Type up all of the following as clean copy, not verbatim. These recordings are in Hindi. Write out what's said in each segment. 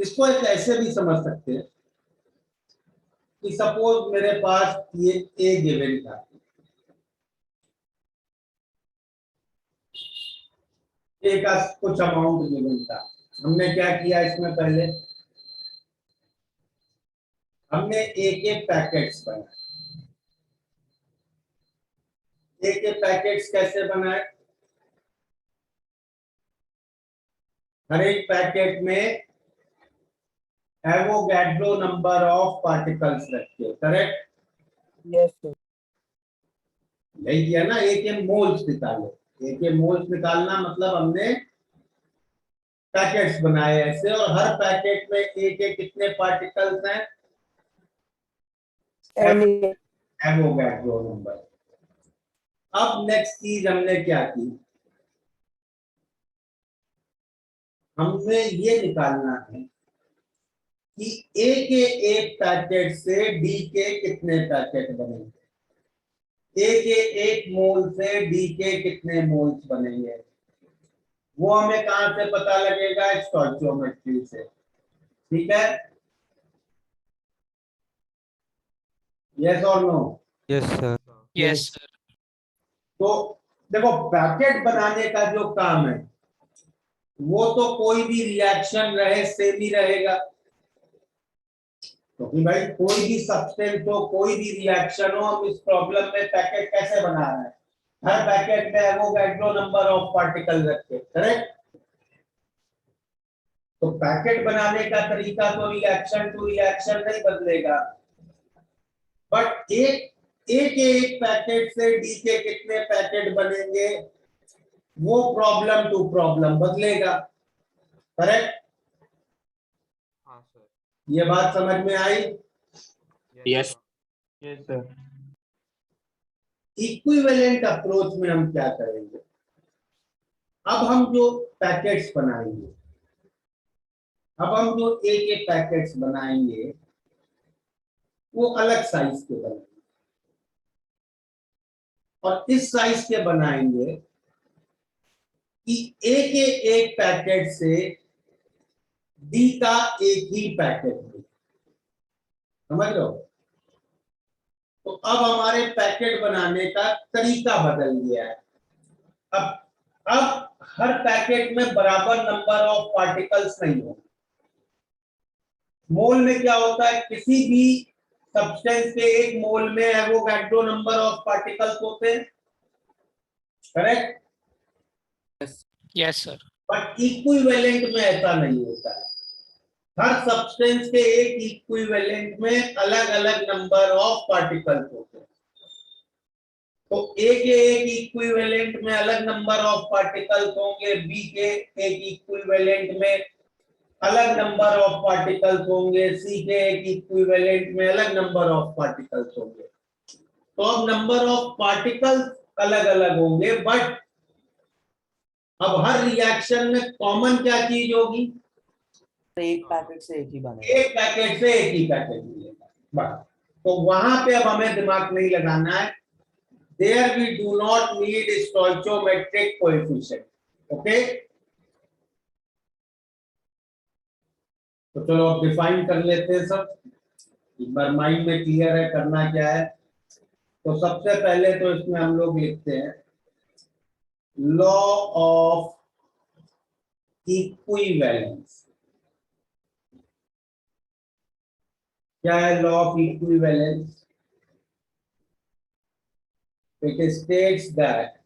इसको एक ऐसे भी समझ सकते हैं कि सपोज मेरे पास ये ए गिवन था, ए का कुछ अमाउंट गिवन था। हमने क्या किया इसमें, पहले हमने ए के पैकेट्स बनाए। ए के पैकेट्स कैसे बनाए? हर एक पैकेट में एवोगैड्रो नंबर ऑफ पार्टिकल्स रखे, करेक्ट? Yes sir. यही किया ना, ए के मोल्स निकाले। ए के मोल्स निकालना मतलब हमने पैकेट्स बनाए ऐसे, और हर पैकेट में ए के कितने पार्टिकल्स हैं? Avogadro number. अब नेक्स्ट चीज हमने क्या की, हमने ये निकालना है कि ए के एक पैकेट से डी के कितने पैकेट बनेंगे, ए के एक मोल से डी के कितने मोल्स बनेंगे। वो हमें कहां से पता लगेगा? स्टोइचियोमेट्री से। ठीक है, यस और no? Yes sir. Yes sir. तो देखो, पैकेट बनाने का जो काम है वो तो कोई भी रिएक्शन रहे सेम ही रहेगा, क्योंकि तो भाई कोई भी सब्सटेंस हो, कोई भी रिएक्शन हो, हम इस प्रॉब्लम में पैकेट कैसे बना रहे हैं? हर पैकेट में एवोगैड्रो नंबर ऑफ पार्टिकल रखे, करेक्ट? तो पैकेट बनाने का तरीका तो रिएक्शन टू रिएक्शन नहीं बदलेगा, बट एक एक पैकेट से डी के कितने पैकेट बनेंगे वो प्रॉब्लम टू प्रॉब्लम बदलेगा, करेक्ट? हाँ सर। ये बात समझ में आई? Yes yes sir. Equivalent approach में हम क्या करेंगे, अब हम जो पैकेट्स बनाएंगे, अब हम जो ए के पैकेट्स बनाएंगे वो अलग साइज के बनाएंगे, और इस साइज के बनाएंगे कि ए के एक पैकेट से डी का एक ही पैकेट हो। समझ लो? तो अब हमारे पैकेट बनाने का तरीका बदल गया है। अब हर पैकेट में बराबर नंबर ऑफ पार्टिकल्स नहीं हो। मोल में क्या होता है, किसी भी सब्सटेंस के एक मोल में एवोगैड्रो नंबर ऑफ पार्टिकल्स होते हैं, correct? Yes sir. But equivalent में ऐसा नहीं होता है। हर सब्सटेंस के एक इक्विवेलेंट में अलग अलग नंबर ऑफ पार्टिकल्स होते हैं। तो ए के एक इक्विवेलेंट में अलग नंबर ऑफ पार्टिकल्स होंगे, बी के एक इक्विवेलेंट में अलग नंबर ऑफ पार्टिकल्स होंगे, सी के एक इक्विवेलेंट में अलग नंबर ऑफ पार्टिकल्स होंगे। तो अब नंबर ऑफ पार्टिकल्स अलग अलग होंगे, बट अब हर रिएक्शन में कॉमन क्या चीज होगी? एक पैकेट से एक ही बनेगा। एक पैकेट से एक ही पैकेट मिलेगा, बस। तो वहां पे अब हमें दिमाग नहीं लगाना है। There we do not need stoichiometric coefficient. Okay? तो चलो अब डिफाइन कर लेते हैं सब, एक बार माइंड में क्लियर है करना क्या है। तो सबसे पहले तो इसमें हम लोग लिखते हैं लॉ ऑफ इक्विवेलेंस। क्या है law of equivalence? It states that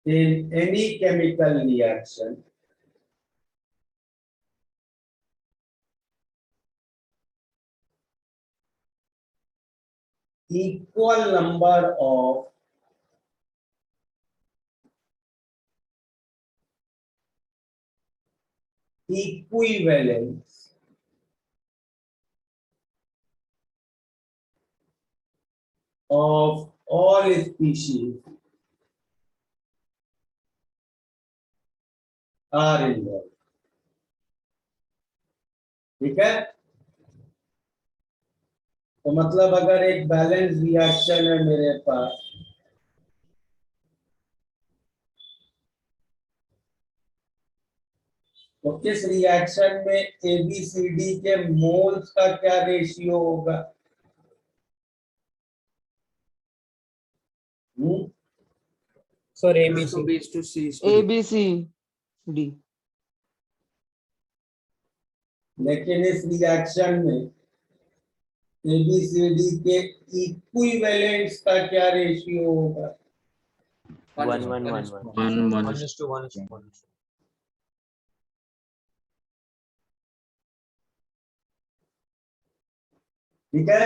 in any chemical reaction, equal number of equivalents of all species are involved. ठीक है, तो मतलब अगर एक बैलेंस रिएक्शन है मेरे पास, तो इस रिएक्शन में ABCD के मोल्स का क्या रेशियो होगा? Sir, ABC. B is to C is to A D. B C D. लेकिन इस रिएक्शन में ABCD के इक्विवेलेंट्स का क्या रेशियो होगा? 1 1 1 1. 1 is to 1 is to 1. ठीक है,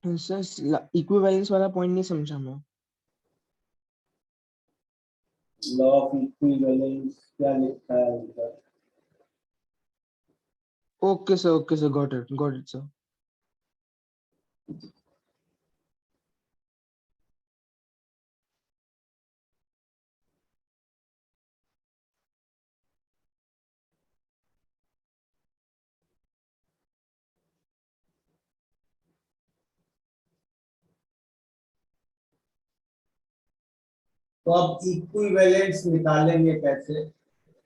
सर इक्विवेलेंस वाला पॉइंट नहीं समझा मैं. लॉ ऑफ इक्विवेलेंस क्या लिखा है उधर? Okay sir, got it sir. तो अब इक्विवेलेंट्स निकालेंगे कैसे?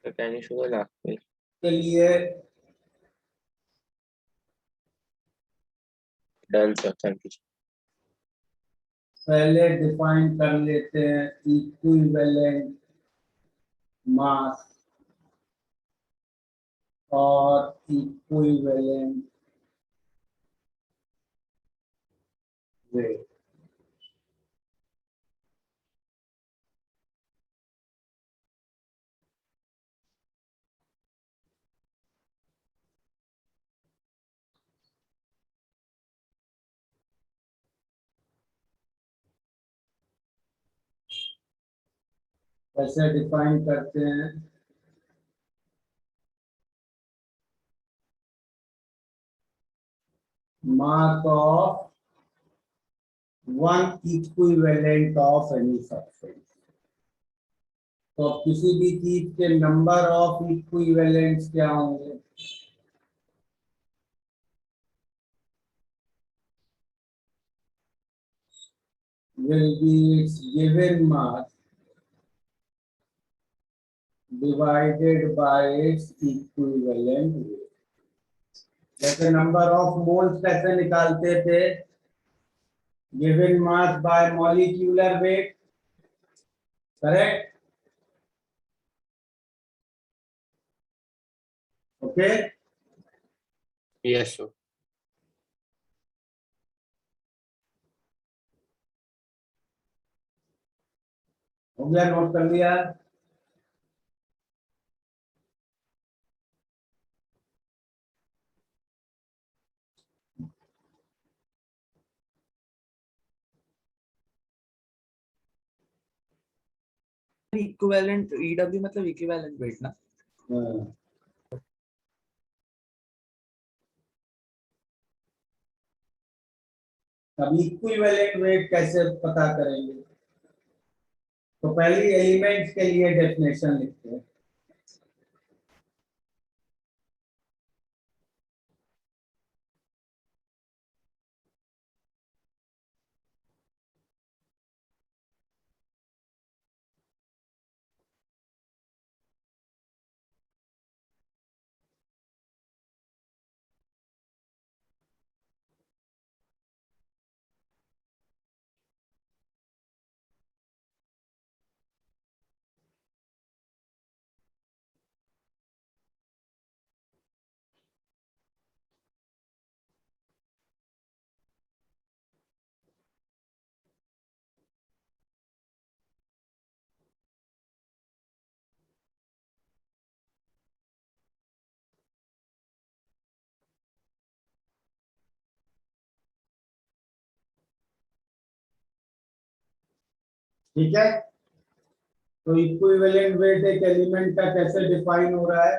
Can you show the last page? के लिए डन सर, थैंक यू. पहले डिफाइन कर लेते हैं इक्विवेलेंट मास और इक्विवेलेंट वेट. कैसे डिफाइन करते हैं? Mass of one equivalent of any substance. तो अब किसी भी चीज के नंबर ऑफ इक्विवेलेंट्स क्या होंगे? will be its given mass divided by its equivalent weight. जैसे नंबर ऑफ मोल्स कैसे निकालते थे? Given mass by molecular weight, correct? Okay, yes sir. हो गया, नोट कर लिया? Equivalent EW मतलब equivalent weight ना. हाँ. अब इक्विवेलेंट वेट कैसे पता करेंगे? तो पहली एलिमेंट्स के लिए डेफिनेशन लिखते हैं. ठीक है, तो इक्विवेलेंट वेट एक एलिमेंट का कैसे डिफाइन हो रहा है?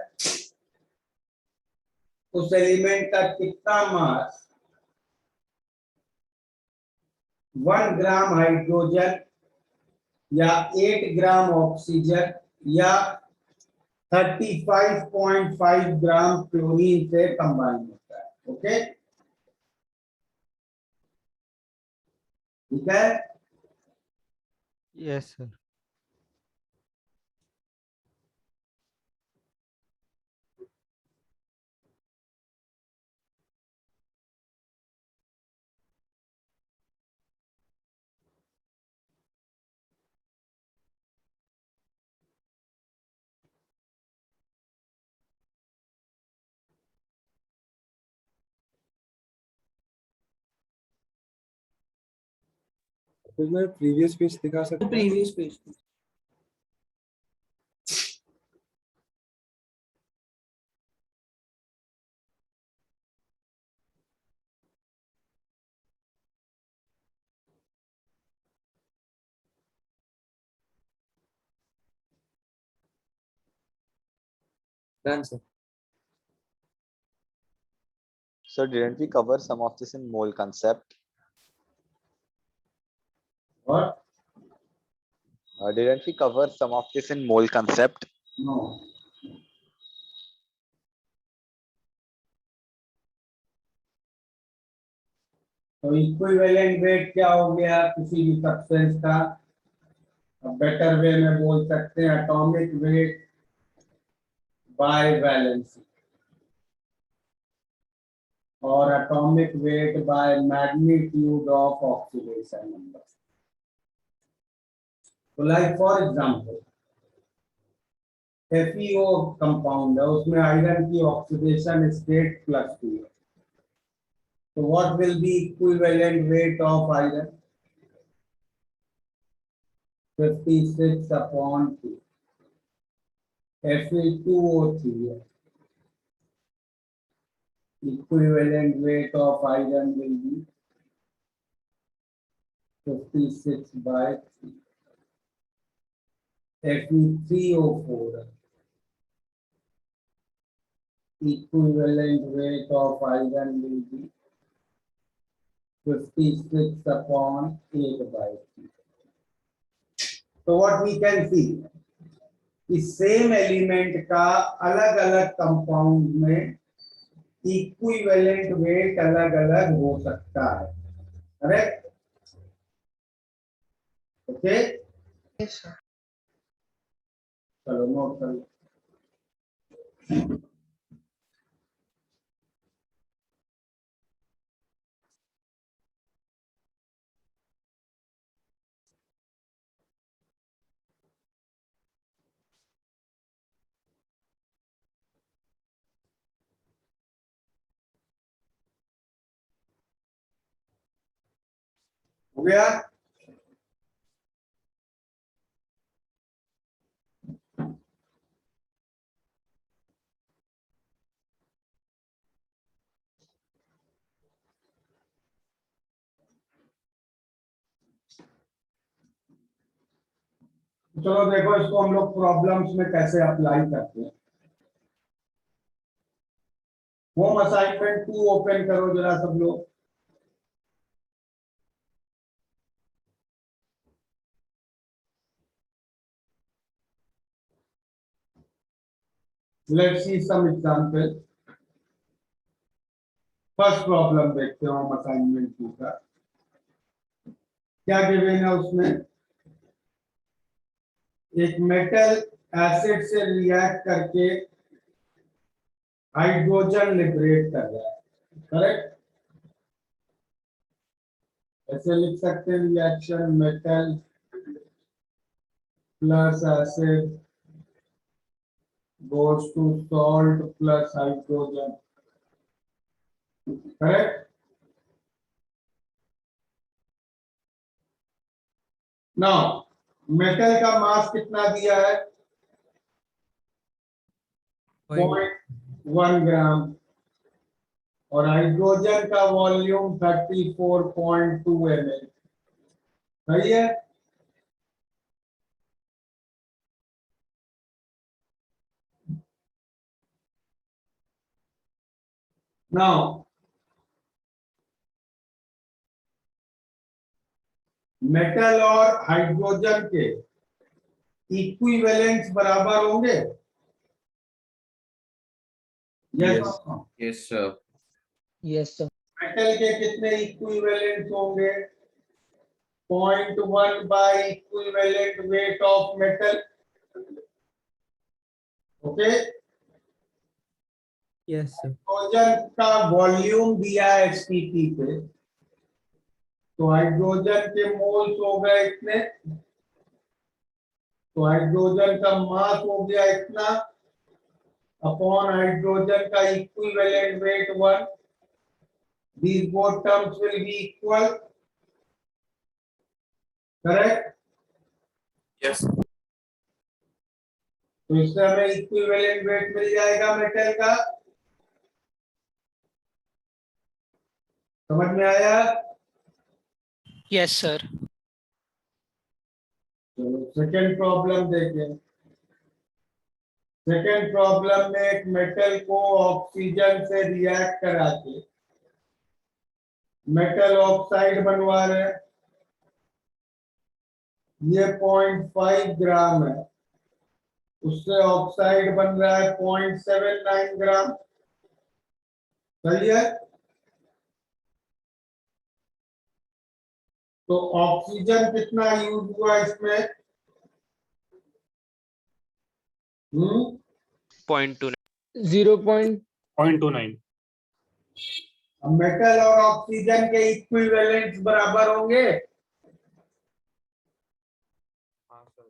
उस एलिमेंट का कितना मास 1 ग्राम हाइड्रोजन या 8 ग्राम ऑक्सीजन या 35.5 ग्राम क्लोरीन से कंबाइन होता है। ओके, ठीक है। Yes, sir. फिर मैं प्रीवियस पेज दिखा सकता हूँ? Previous page. Done, sir. So didn't we cover some of this in mole concept? और Didn't we cover some of this in mole concept? No, तो इक्विवेलेंट वेट क्या हो गया किसी भी सब्सटेंस का? बेटर वे में बोल सकते हैं एटॉमिक वेट बाय वैलेंसी, और atomic weight by magnitude of oxidation number. तो like for example FeO compound है, उसमें आयरन की ऑक्सीडेशन स्टेट +2 है, तो what will be equivalent weight of iron? 56/2। Fe2O3 है, equivalent weight of iron will be 56/3. Fe3O4 है, equivalent weight of iron will be 56/8/3. So what we can see, इस सेम एलिमेंट का अलग अलग कंपाउंड में इक्विवेलेंट वेट अलग अलग हो सकता है, करेक्ट? ओके, चलो नोट कर लो। हो गया? चलो देखो इसको हम लोग प्रॉब्लम्स में कैसे अप्लाई करते हैं। होम असाइनमेंट 2 ओपन करो जरा सब लोग। Let's see some example. First problem देखते हैं होम असाइनमेंट 2 का। क्या गिवन है उसमें? एक मेटल एसिड से रिएक्ट करके हाइड्रोजन लिबरेट कर रहा है, करेक्ट? ऐसे लिख सकते हैं reaction metal plus acid goes to salt plus hydrogen, correct? Now metal का मास कितना दिया है? 0.1 ग्राम, और हाइड्रोजन का वॉल्यूम 34.2 ml, सही है? Now मेटल और हाइड्रोजन के इक्विवेलेंस बराबर होंगे? Yes. Yes, sir. Yes, sir. Metal के कितने इक्विवेलेंट होंगे? 0.1 by equivalent weight of metal. Okay. Yes, sir. Hydrogen का वॉल्यूम दिया है एसटीपी पे, तो हाइड्रोजन के मोल्स हो गए इतने, तो हाइड्रोजन का मास हो गया इतना अपॉन हाइड्रोजन का equivalent weight 1. These both terms will be equal. Correct? Yes. तो इससे हमें इक्विवेलेंट वेट मिल जाएगा मेटल का. समझ में आया? Yes, sir. चलो सेकेंड प्रॉब्लम देखें. सेकेंड प्रॉब्लम में एक मेटल को ऑक्सीजन से रिएक्ट करा के मेटल ऑक्साइड बनवा रहे हैं. ये 0.5 ग्राम है, उससे ऑक्साइड बन रहा है 0.79 ग्राम. सही है? तो ऑक्सीजन कितना यूज हुआ इसमें? 0.29. 0.29. अब मेटल और ऑक्सीजन के इक्विवेलेंट्स बराबर होंगे. हाँ, sir.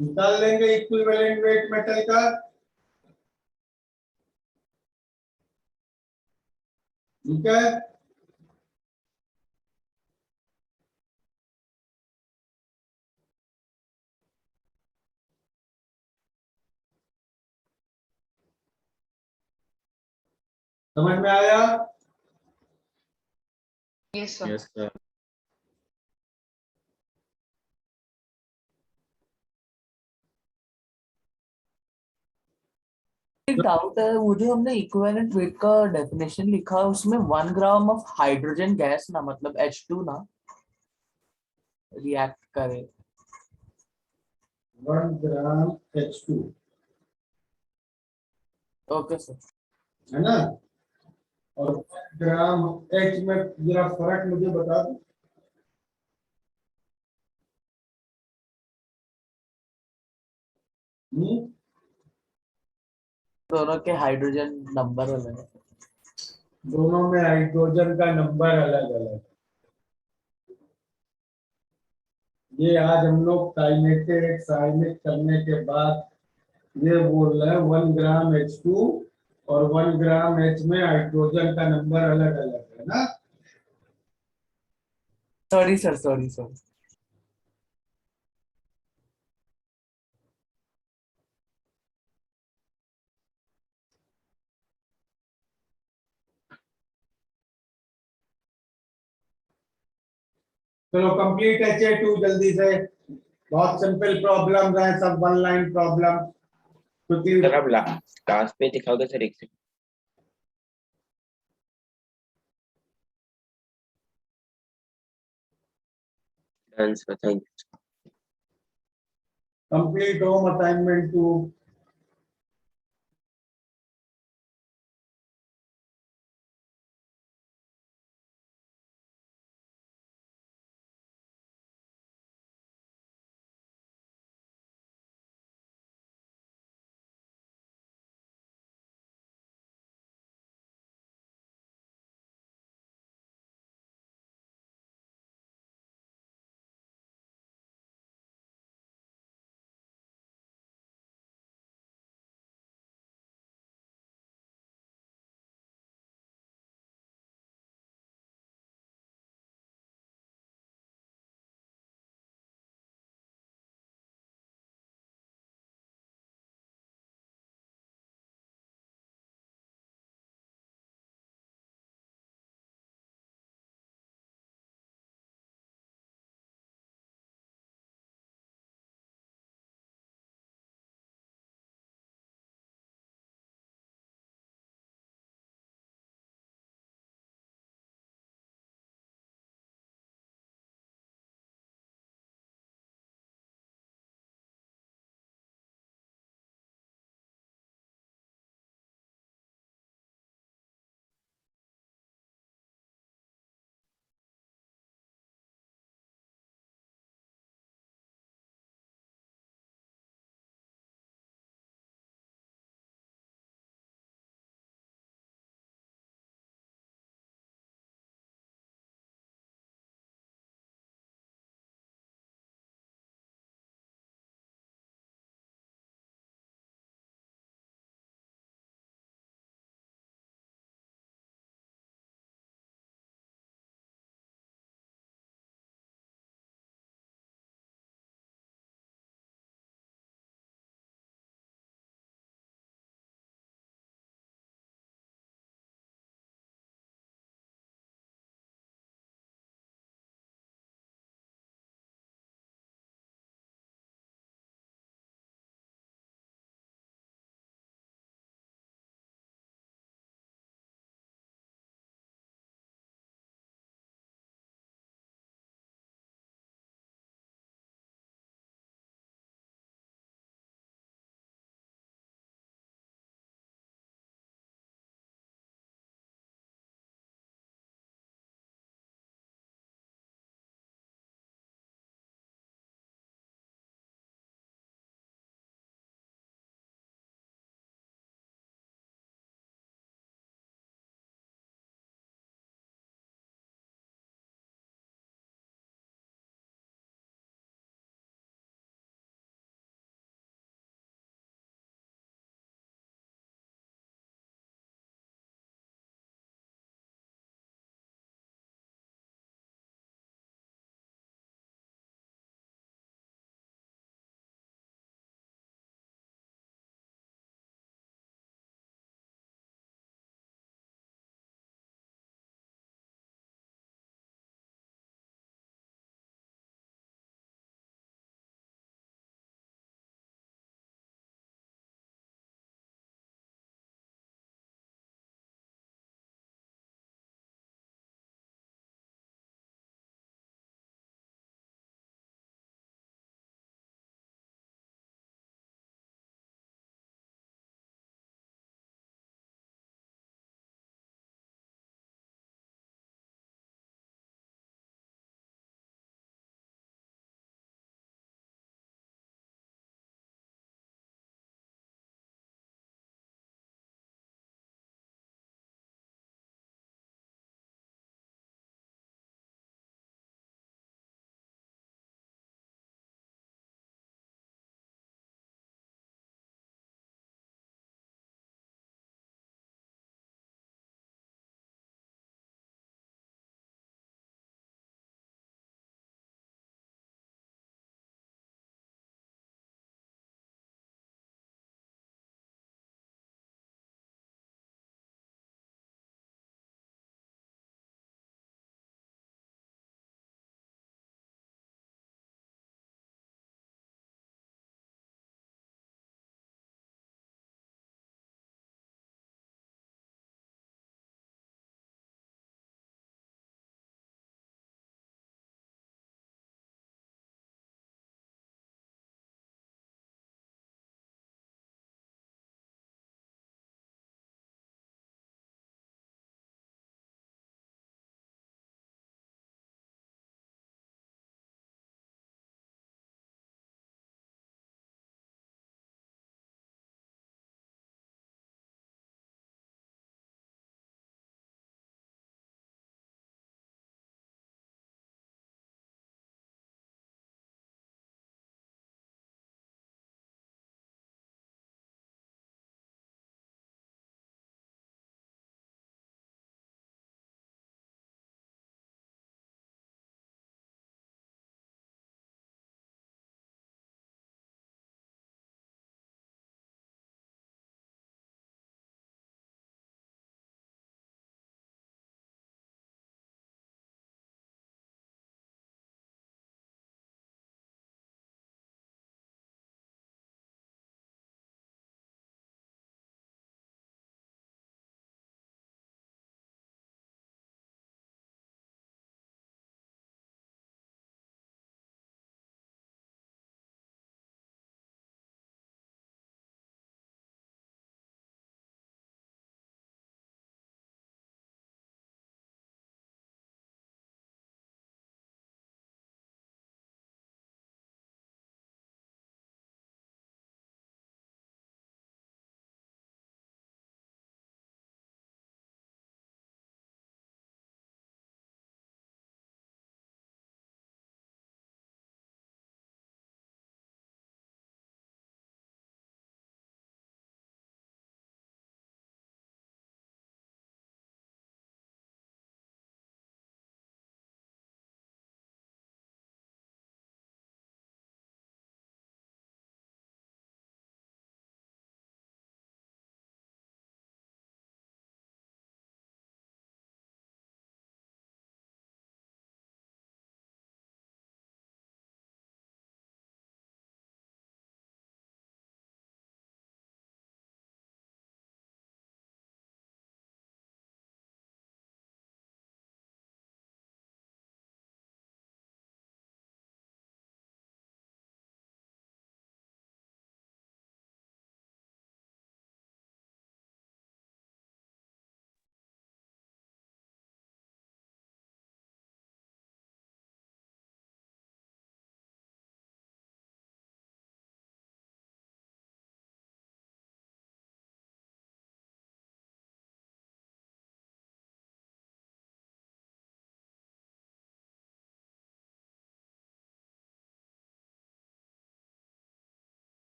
निकाल लेंगे इक्विवेलेंट वेट मेटल का. ठीक है. समझ में आया? Yes, sir. Yes, sir. एक डाउट है, वो जो हमने इक्विवेलेंट वेट का डेफिनेशन लिखा है उसमें 1 ग्राम ऑफ हाइड्रोजन गैस ना, मतलब H2 ना रिएक्ट करे. 1 ग्राम H2 ओके सर. है ना, और 1 ग्राम H में जरा फर्क मुझे बता दो. दोनों के हाइड्रोजन नंबर अलग है. दोनों में हाइड्रोजन का नंबर अलग अलग. ये आज हम लोग काइनेटिक साइनिक करने के बाद ये बोल रहे हैं 1 ग्राम H2 और 1 ग्राम H में हाइड्रोजन का नंबर अलग अलग है ना. Sorry sir, sorry sir. चलो कंप्लीट HA2 जल्दी से. बहुत सिंपल प्रॉब्लम्स हैं, सब वन लाइन प्रॉब्लम. क्योंकि सर, अब लास्ट पे दिखाओगे सर, एक second. Done sir, thank you. Complete home assignment 2.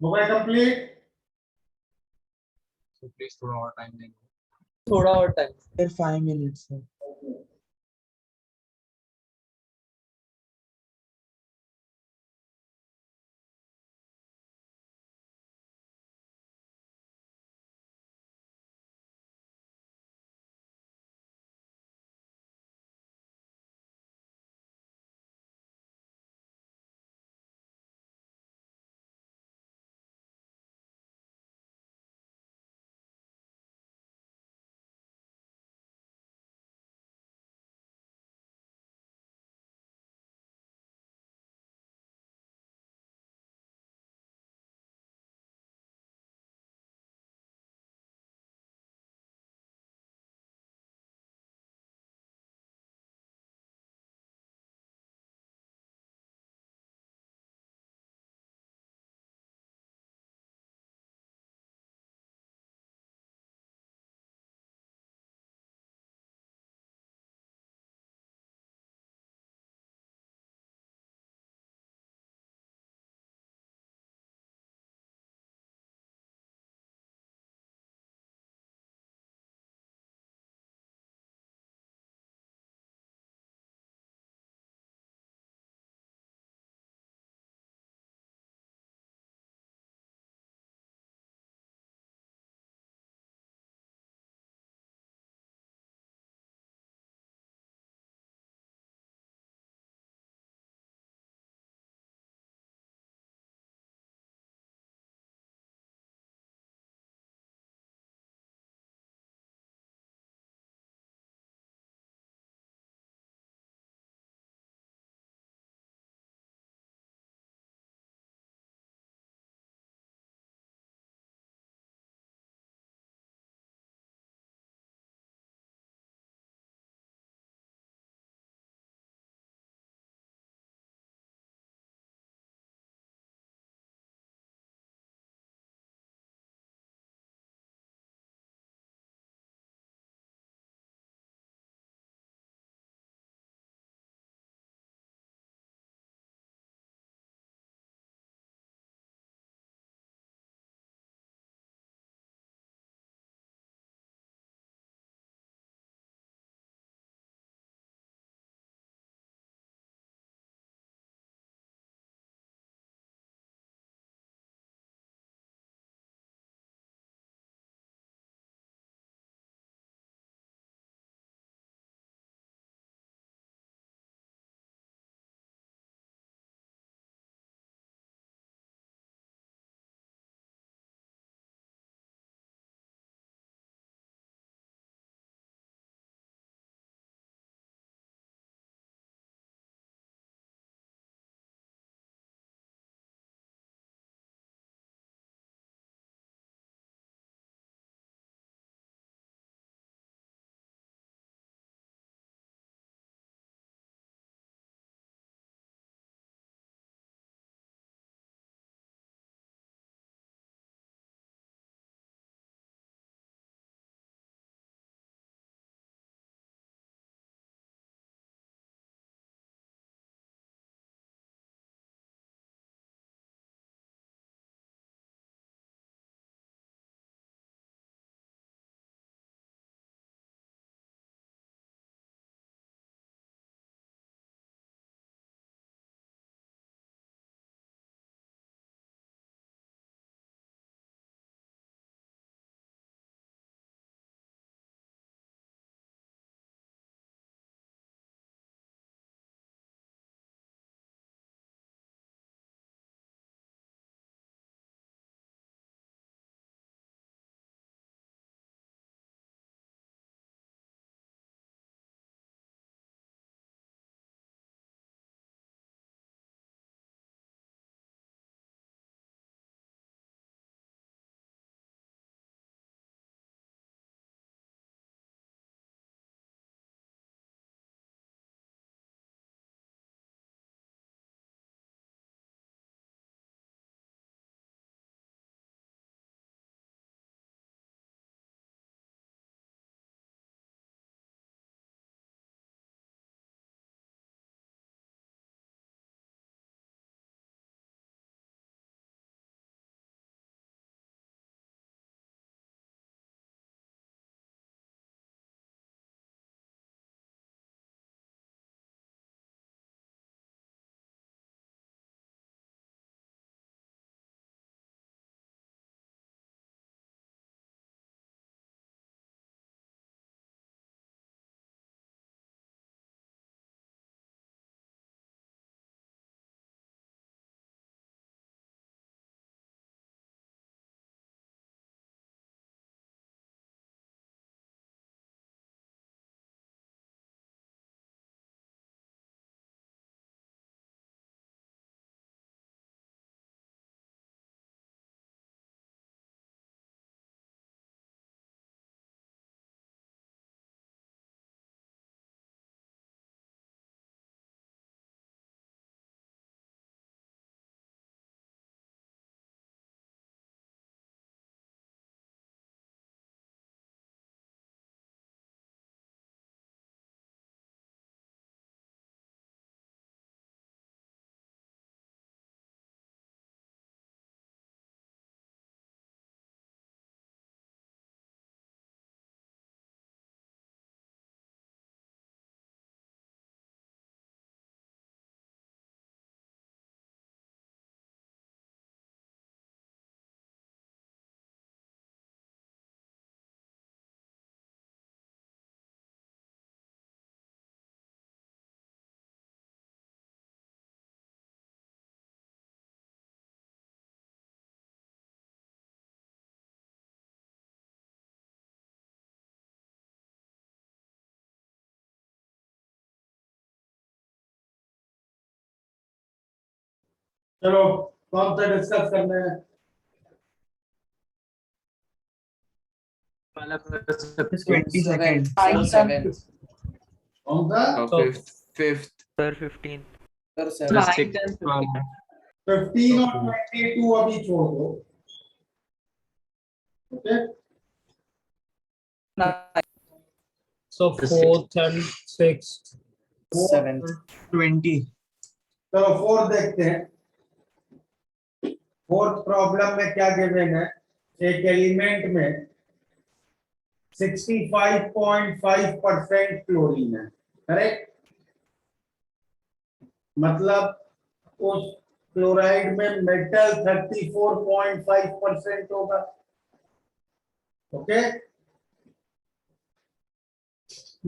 हो गए कंप्लीट? So please थोड़ा और time देंगे. थोड़ा और टाइम. Sir, 5 minutes, sir. चलो कौन सा डिस्कस करना है? वाला कर सकते हैं। 22nd. कौन सा? Fifth. Sir, 15. Sir, sir 7th. 6 वाला 15 और 22 अभी छोड़ दो। Okay, so 4th and 6th 7th. 20. चलो फोर्थ देखते हैं। फोर्थ प्रॉब्लम में क्या गिवन है? एक एलिमेंट में 65.5% क्लोरीन है, करेक्ट? मतलब उस क्लोराइड में मेटल 34.5% होगा। ओके,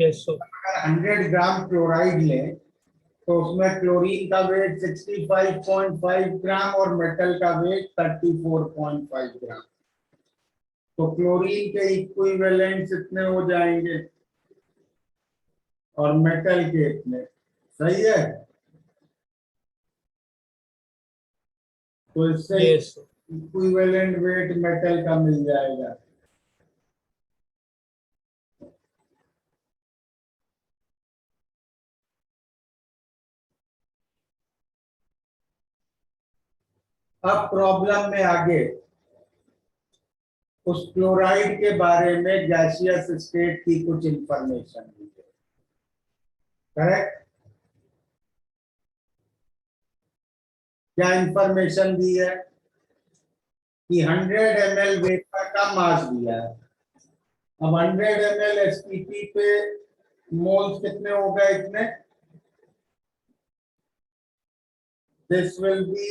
yes so अगर 100 ग्राम क्लोराइड लें तो उसमें क्लोरीन का वेट 65.5 ग्राम और मेटल का वेट 34.5 ग्राम। तो क्लोरीन के इक्विवेलेंट्स इतने हो जाएंगे और मेटल के इतने, सही है? तो इससे yes so equivalent weight metal का मिल जाएगा। अब प्रॉब्लम में आगे उस क्लोराइड के बारे में गैसियस स्टेट की कुछ इंफॉर्मेशन दी है, करेक्ट? क्या इंफॉर्मेशन दी है? कि 100 ml वेपर का मास दिया है। अब 100 ml एसपीपी पे मोल्स कितने हो गए? इतने। This will be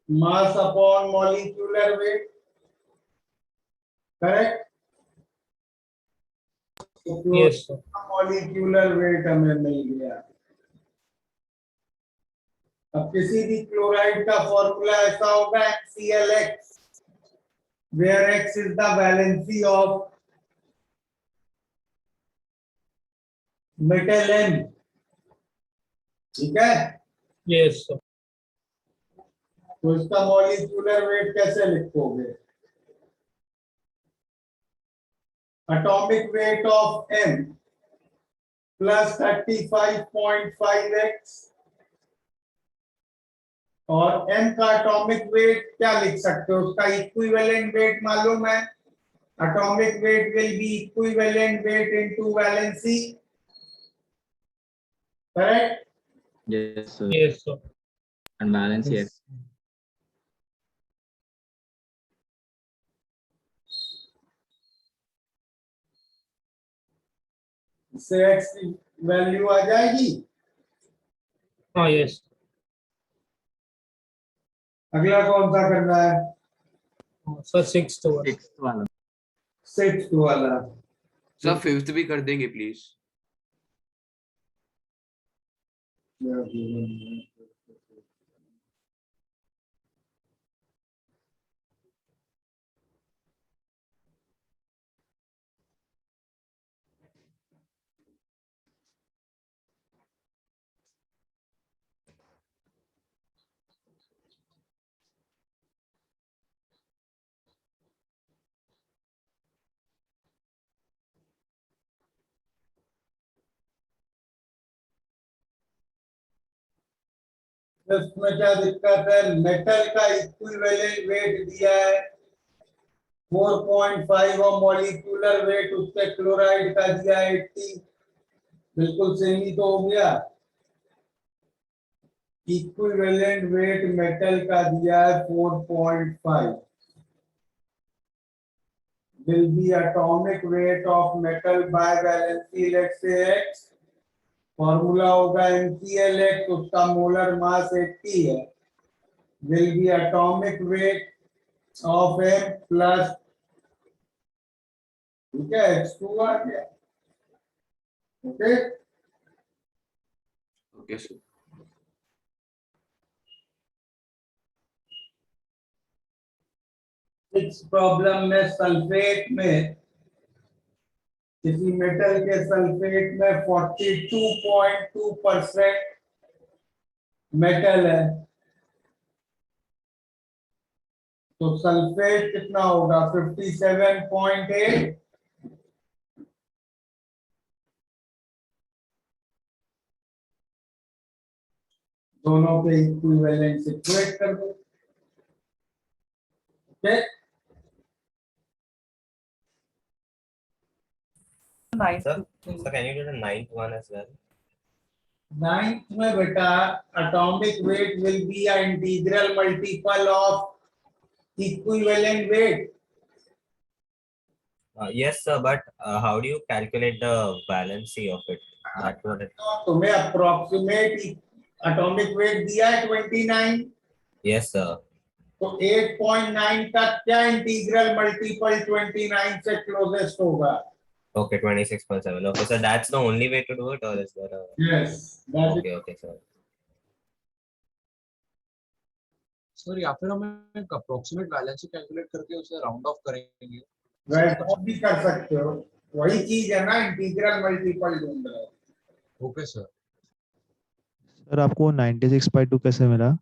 mass upon molecular weight, correct? yes so molecular weight हमें मिल गया। अब किसी भी क्लोराइड का फॉर्मूला ऐसा होगा MClX, where X is the valency of metal M, ठीक है? yes so तो इसका मॉलिक्यूलर वेट कैसे लिखोगे? Atomic weight of M plus 35.5x और M का एटॉमिक वेट क्या लिख सकते हो? उसका इक्विवेलेंट वेट मालूम है? Atomic weight will be equivalent weight into valency, correct? Yes, sir. yes so And balance, yes. इससे X की वैल्यू आ जाएगी। हाँ yes अगला कौन सा करना है? so 6th one 6th वाला. सिक्स्थ वाला। Sir, 5th भी कर देंगे please. इसमें क्या दिक्कत है? मेटल का इक्विवेलेंट वेट दिया है 4.5 और मॉलिक्यूलर वेट उसके क्लोराइड का दिया है 80। बिल्कुल सेम ही तो हो गया। इक्विवेलेंट वेट मेटल का दिया है 4.5, will be atomic weight of metal by valency, let's say X। Formula होगा MClX, उसका मोलर मास 80 है, will be atomic weight of M plus, ठीक है, X2 आ गया। Okay, Okay, sir. इस प्रॉब्लम में सल्फेट में, किसी मेटल के सल्फेट में 42.2% मेटल है तो सल्फेट कितना होगा 57.8, दोनों के इक्विवेलेंट इक्वेट कर दो। Okay, Sir, can you do the ninth one as well? Ninth में बेटा atomic weight will be a integral multiple of equivalent weight. Yes, sir, but how do you calculate the valency of it? That's what it. तो तुम्हें अप्रोक्सीमेट एटॉमिक वेट दिया है 29, Yes, sir. तो 8.9 का क्या इंटीग्रल मल्टीपल 29 से क्लोजेस्ट होगा? Okay, 26.7. Okay, so that's the only way to do it, or is there a? Yes, that Okay, okay, sir. Sir या फिर हम एक अप्रोक्सीमेट बैलेंस कैलकुलेट करके उसे राउंड ऑफ करेंगे। वैसा भी कर सकते हो, वही चीज है ना, इंटीग्रल मल्टीपल ढूंढ रहे हो। Okay sir. सर आपको 96/2 कैसे मिला?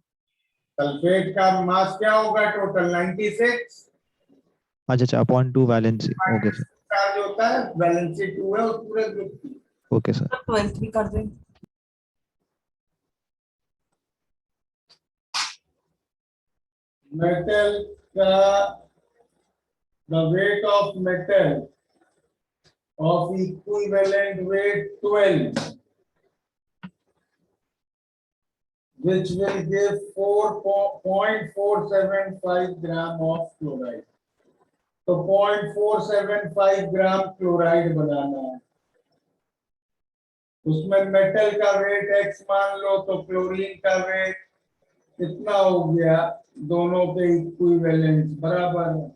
सल्फेट का मास क्या होगा टोटल 96, अच्छा upon 2 valency. Okay sir, charge होता है, वैलेंसी 2 है उस पूरे ग्रुप की। Okay sir. 12th भी कर दें। मेटल का the weight of metal of equivalent weight 12, which will give 4.475 gram of chloride. तो 0.475 ग्राम क्लोराइड बनाना है। उसमें मेटल का वेट x मान लो, तो क्लोरीन का वेट कितना हो गया, दोनों के इक्विवेलेंट बराबर है,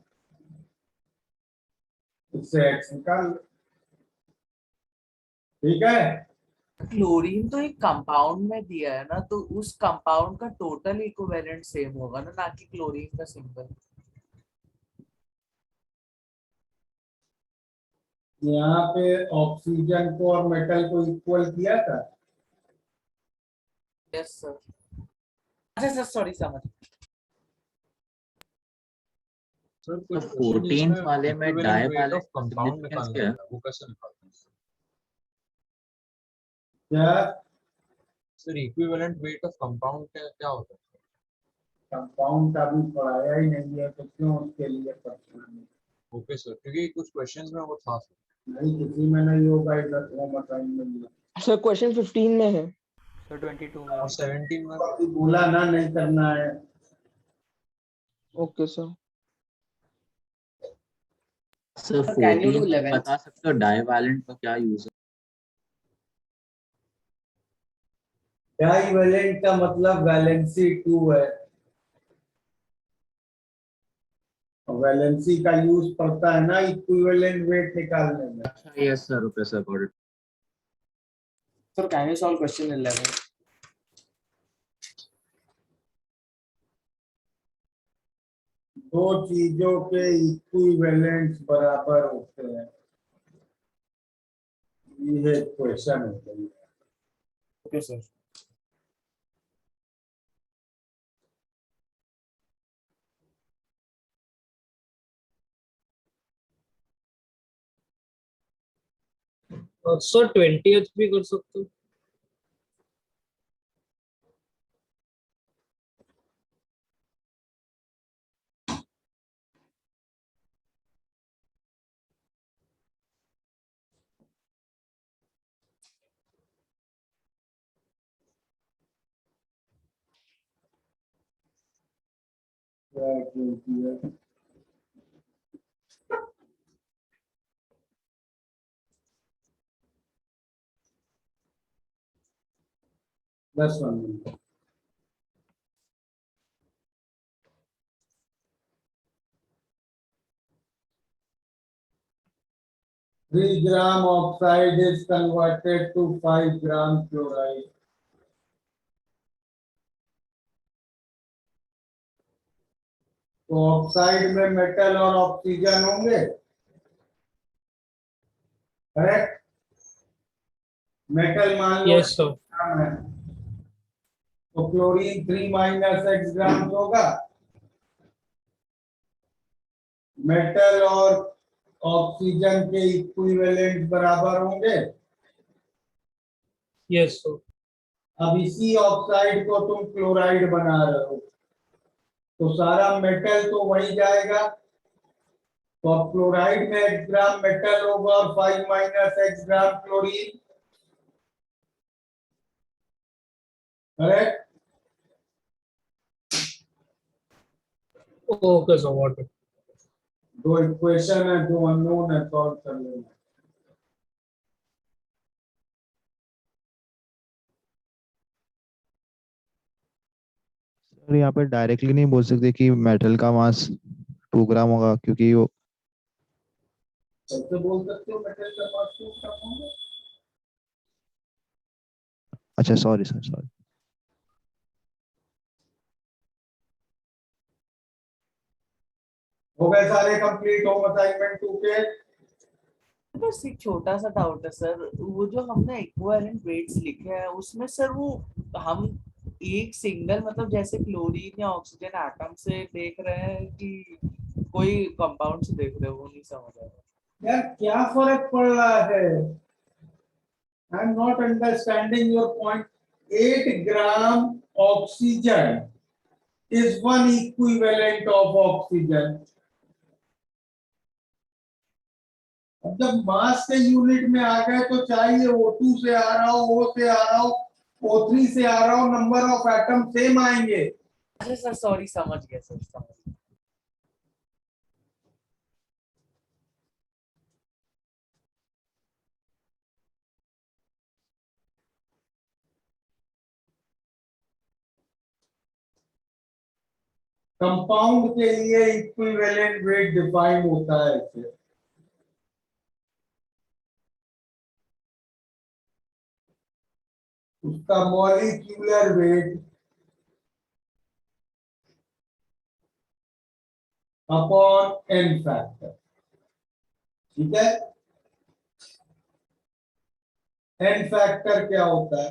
इससे x निकाल लो। ठीक है, क्लोरीन तो एक कंपाउंड में दिया है ना, तो उस कंपाउंड का टोटल इक्विवेलेंट सेम होगा ना कि क्लोरीन का सिंबल। यहाँ पे ऑक्सीजन को और मेटल को इक्वल किया था। Yes sir. अच्छा सर, सॉरी समझ। सर 14th वाले में डाई वाले कंपाउंड significance निकालना क्या है? है, वो कैसे निकालते हैं क्या sir? Equivalent weight of compound क्या होता है? कंपाउंड का भी पढ़ाया ही नहीं है, तो क्यों उसके लिए परेशानी? ओके सर, क्योंकि कुछ क्वेश्चंस में वो था सर। नहीं, किसी में नहीं होगा, इधर होम असाइनमेंट में। सर क्वेश्चन 15 में है। सर 22 और 17 में अभी बोला ना नहीं करना है। Okay sir. Sir Can you do 14 11th? बता सकते हो डाई वैलेंट का क्या यूज है? डाइवेलेंट का मतलब वैलेंसी 2 है, वैलेंसी का यूज पड़ता है ना इक्विवेलेंट वेट निकालने में। अच्छा yes sir, okay sir, got it. Sir can you solve question 11? दो चीजों के इक्विवेलेंट बराबर होते हैं, ये क्वेश्चन हो गई। Okay sir. सर 20th भी कर सकते हो? क्या बोलती है? दस minute 3 gram oxide is converted to 5 gram chloride. तो ऑक्साइड में मेटल और ऑक्सीजन होंगे, करेक्ट? मेटल मान लो यस सर। ग्राम है, तो क्लोरीन 3 - x ग्राम होगा। मेटल और ऑक्सीजन के इक्विवेलेंट बराबर होंगे। Yes, sir. अब इसी ऑक्साइड को तुम क्लोराइड बना रहे हो, तो सारा मेटल तो वही जाएगा। तो अब क्लोराइड में x ग्राम मेटल होगा और 5 minus x gram chlorine, correct? Okay, sir. What? दो इक्वेशन है, दो अननोन है, सॉल्व कर लेना। सर यहाँ पे डायरेक्टली नहीं बोल सकते कि मेटल का मास 2 ग्राम होगा, क्योंकि वो कैसे बोल सकते हो मेटल का मास 2 ग्राम होगा? अच्छा सॉरी सर, सॉरी। हो गए सारे कंप्लीट होम असाइनमेंट 2 के? बस एक छोटा सा डाउट है सर, वो जो हमने इक्विवेलेंट वेट्स लिखे हैं उसमें सर वो हम एक सिंगल मतलब जैसे क्लोरीन या ऑक्सीजन एटम से देख रहे हैं कि कोई कंपाउंड से देख रहे हो, वो नहीं समझ आ रहा। यार क्या फर्क पड़ रहा है? I am not understanding your point. 8 gram oxygen is one equivalent of oxygen। अब जब मास के यूनिट में आ गए तो चाहिए O2 से आ रहा हो, O से आ रहा हो, O3 से आ रहा हो, नंबर ऑफ एटम सेम आएंगे। अच्छा सर सॉरी, समझ गया सर, समझ गया। कंपाउंड के लिए इक्विवेलेंट वेट डिफाइन होता है ऐसे। उसका molecular weight upon n factor, ठीक है? एन फैक्टर क्या होता है?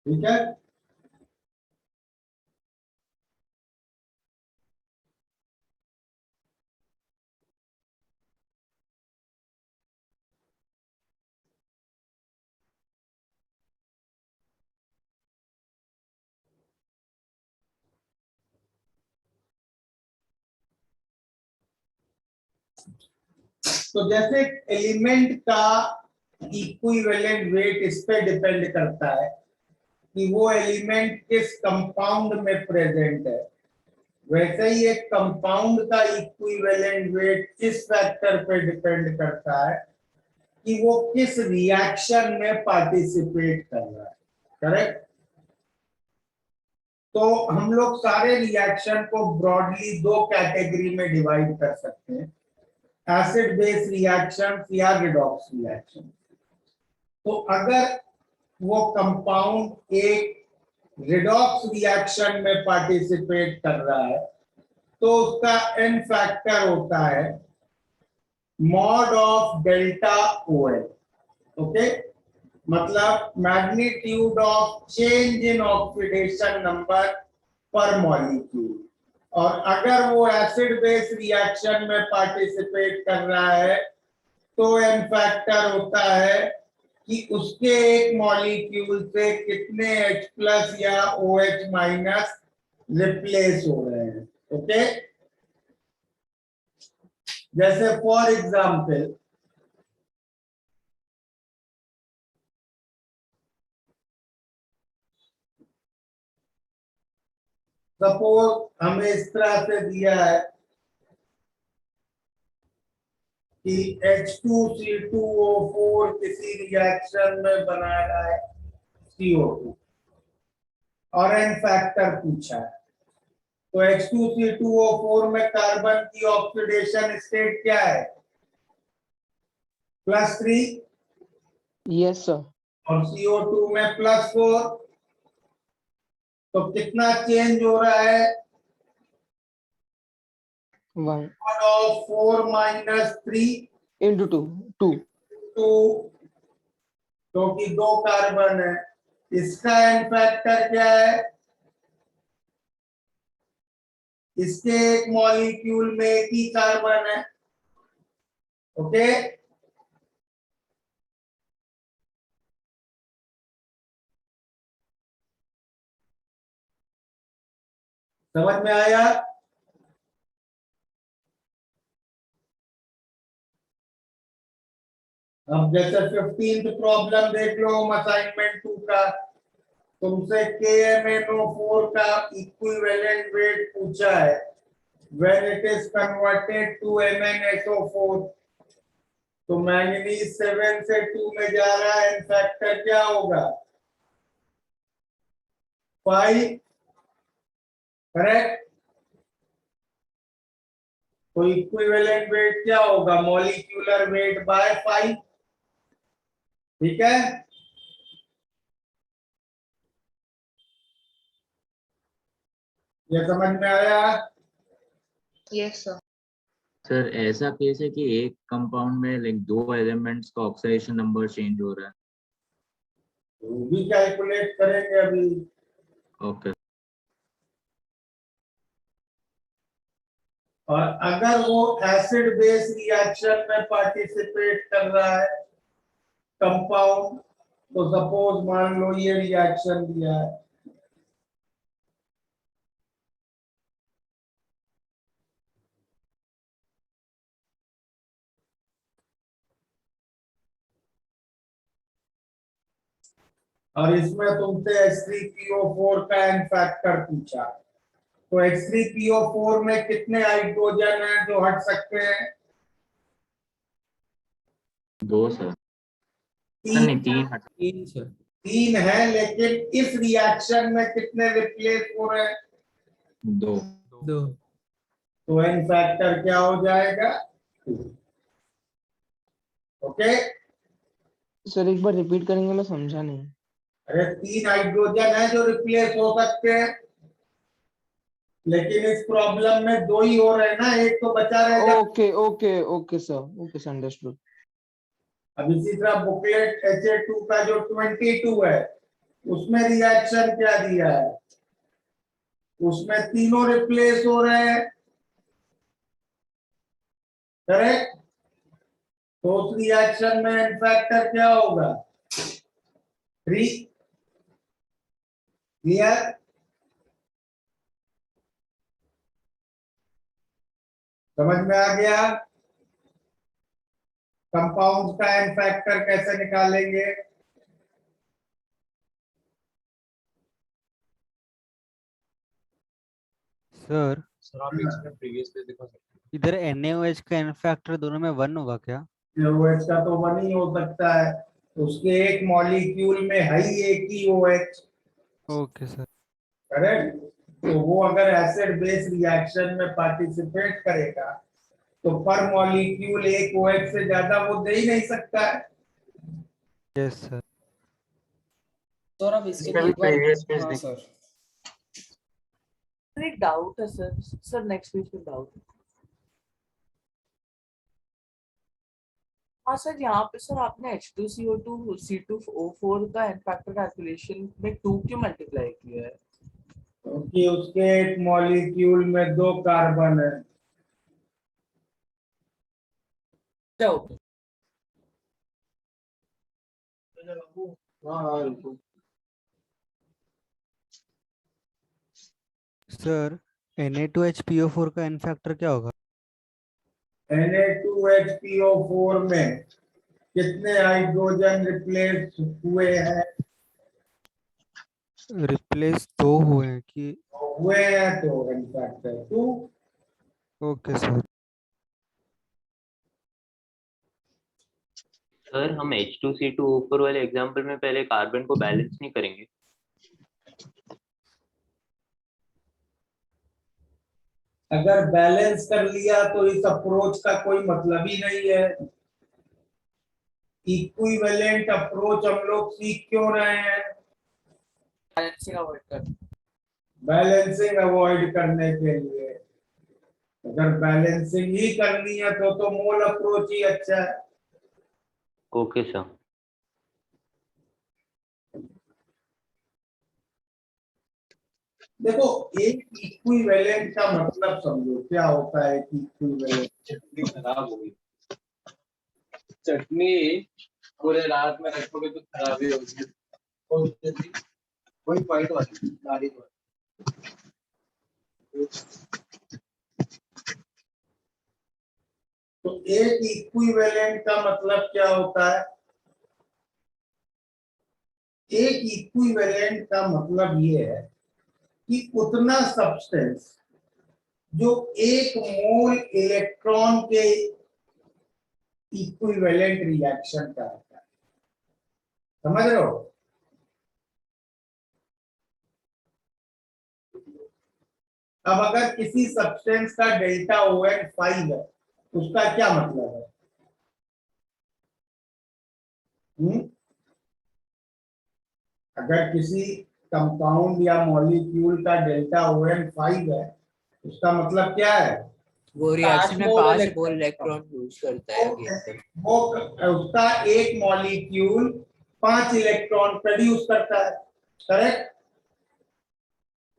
ठीक है? तो जैसे एलिमेंट का इक्विवेलेंट वेट इस पे डिपेंड करता है कि वो एलिमेंट किस कंपाउंड में प्रेजेंट है, वैसे ही एक कंपाउंड का इक्विवेलेंट वेट इस फैक्टर पे डिपेंड करता है कि वो किस रिएक्शन में पार्टिसिपेट कर रहा है, करेक्ट? तो हम लोग सारे रिएक्शन को ब्रॉडली दो कैटेगरी में डिवाइड कर सकते हैं, एसिड बेस रिएक्शन या रिडॉक्स रिएक्शन। तो अगर वो कंपाउंड एक रिडॉक्स रिएक्शन में पार्टिसिपेट कर रहा है तो उसका एन फैक्टर होता है mod of delta OH, okay? मतलब magnitude of change in oxidation number per molecule. और अगर वो एसिड बेस रिएक्शन में पार्टिसिपेट कर रहा है तो एन फैक्टर होता है कि उसके एक मॉलिक्यूल से कितने H+ या OH- रिप्लेस हो रहे हैं, ओके? जैसे फॉर एग्जाम्पल सपोज हमें इस तरह से दिया है कि H2C2O4 किसी रिएक्शन में बना रहा है CO2 और एन फैक्टर पूछा है। तो H2C2O4 में कार्बन की ऑक्सीडेशन स्टेट क्या है? +3। Yes sir. और CO2 में +4। तो कितना चेंज हो रहा है? 1 1 of 4 minus 3 into 2 2 2, क्योंकि 2 कार्बन है। इसका एन फैक्टर क्या है? इसके एक मॉलिक्यूल में एक ही कार्बन है। ओके, समझ में आया? अब जैसे 15th प्रॉब्लम देख लो असाइनमेंट 2 का, तुमसे KMnO4 का इक्विवेलेंट वेट पूछा है when it is converted to MnSO4, तो मैंगनीज 7 से 2 में जा रहा है, एन फैक्टर क्या होगा? 5, करेक्ट। तो इक्विवेलेंट वेट क्या होगा? मॉलिक्यूलर वेट बाय 5, ठीक है। ये समझ में आया? Yes, sir. सर ऐसा केस है कि एक कंपाउंड में लाइक 2 एलिमेंट्स का ऑक्सीडेशन नंबर चेंज हो रहा है। वो भी कैलकुलेट करेंगे अभी। ओके। और अगर वो एसिड बेस रिएक्शन में पार्टिसिपेट कर रहा है कंपाउंड, तो सपोज मान लो ये रिएक्शन दिया है, और इसमें तुमसे H3PO4 का एन फैक्टर पूछा, तो H3PO4 में कितने हाइड्रोजन हैं जो हट सकते हैं? 2 सर। तीन। नहीं 3 3 सर। 3 है, लेकिन इस रिएक्शन में कितने रिप्लेस हो रहे हैं? 2। 2। तो एन फैक्टर क्या हो जाएगा? 2। ओके, सर एक बार रिपीट करेंगे, मैं समझा नहीं। अरे 3 हाइड्रोजन है जो रिप्लेस हो सकते हैं, लेकिन इस प्रॉब्लम में 2 ही हो रहे हैं ना, एक तो बचा रहेगा। Okay okay okay sir, okay sir, understood. अब इसी तरह बुकलेट Ha2 का जो 22 है, उसमें रिएक्शन क्या दिया है? उसमें तीनों रिप्लेस हो रहे हैं, करेक्ट। तो उस रिएक्शन में एन फैक्टर क्या होगा? 3। क्लियर? समझ में आ गया? कंपाउंड का एन फैक्टर कैसे निकालेंगे? सर सर आप एक सेकंड प्रीवियस पेज दिखा सकते हैं? इधर NaOH का एन फैक्टर दोनों में 1 होगा क्या? OH का तो 1 ही हो सकता है, उसके एक मॉलिक्यूल में है ही एक ही OH, ओके सर। करेक्ट। तो वो अगर एसिड बेस रिएक्शन में पार्टिसिपेट करेगा तो पर मॉलिक्यूल एक OH से ज्यादा वो दे ही नहीं सकता है। Yes sir. सर अब इसके इसका भी लिए एक बार previous page हाँ दिख- सर। सर एक डाउट है सर, सर नेक्स्ट पेज पे डाउट है। हाँ सर, यहाँ पे सर आपने H2CO2 C2O4 का एन फैक्टर कैलकुलेशन में 2 क्यों मल्टीप्लाई किया है? क्योंकि उसके एक मॉलिक्यूल में 2 कार्बन है। क्या होता है? सर Na2HPO4 का एन फैक्टर क्या होगा? Na2HPO4 में कितने हाइड्रोजन रिप्लेस हुए हैं? रिप्लेस 2 हुए हैं कि? हुए हैं, तो n factor 2। Okay sir. Sir हम H2C2 वाले एग्जांपल में पहले कार्बन को बैलेंस नहीं करेंगे? अगर बैलेंस कर लिया तो इस अप्रोच का कोई मतलब ही नहीं है। इक्विवेलेंट अप्रोच हम लोग सीख क्यों रहे हैं? बैलेंसिंग अवॉइड कर। बैलेंसिंग अवॉइड करने के लिए। अगर बैलेंसिंग ही करनी है तो मोल अप्रोच ही अच्छा है। Okay sir. देखो एक इक्विवेलेंट का मतलब समझो क्या होता है कि इक्विवेलेंट। चटनी खराब हो गई। चटनी पूरे रात में रखोगे तो खराब ही होगी। कोई पॉइंट वाली बारीक वाली। तो एक इक्विवेलेंट का मतलब क्या होता है? एक इक्विवेलेंट का मतलब ये है कि उतना सब्सटेंस जो एक मोल इलेक्ट्रॉन के इक्विवेलेंट रिएक्शन करता है, समझ रहे हो? अब अगर किसी सब्सटेंस का डेल्टा ON 5 है, उसका क्या मतलब है? अगर किसी कंपाउंड या मॉलिक्यूल का डेल्टा ON 5 है, उसका मतलब क्या है? वो रिएक्शन में 5 मोल इलेक्ट्रॉन यूज करता है again। वो उसका एक मॉलिक्यूल 5 इलेक्ट्रॉन प्रोड्यूस करता है, करेक्ट?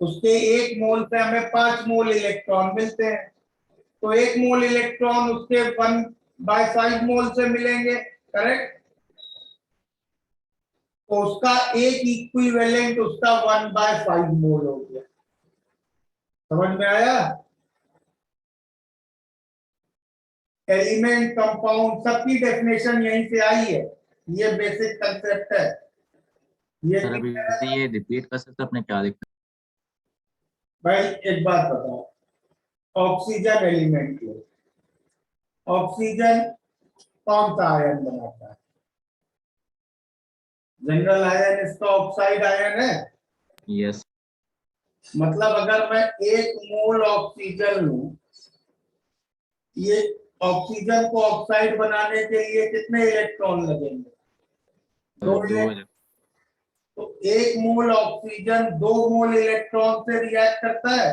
उसके एक मोल पे हमें 5 मोल इलेक्ट्रॉन मिलते हैं, तो एक मोल इलेक्ट्रॉन उसके 1/5 मोल से मिलेंगे, करेक्ट? तो उसका एक इक्विवेलेंट उसका 1/5 मोल हो गया। समझ में आया? एलिमेंट, कंपाउंड, सबकी डेफिनेशन यहीं से आई है। ये बेसिक कंसेप्ट है। ये सर अभी ये रिपीट कर सकते अपने क्या लिखा? भाई एक बात बताओ, ऑक्सीजन एलिमेंट लो, ऑक्सीजन कौन सा आयन बनाता है? जनरल आयन इसका ऑक्साइड आयन है। यस। मतलब अगर मैं एक मोल ऑक्सीजन लूं, ये ऑक्सीजन को ऑक्साइड बनाने के लिए कितने इलेक्ट्रॉन लगेंगे? 2 इलेक्ट्रॉन। तो एक मोल ऑक्सीजन 2 मोल इलेक्ट्रॉन से रिएक्ट करता है।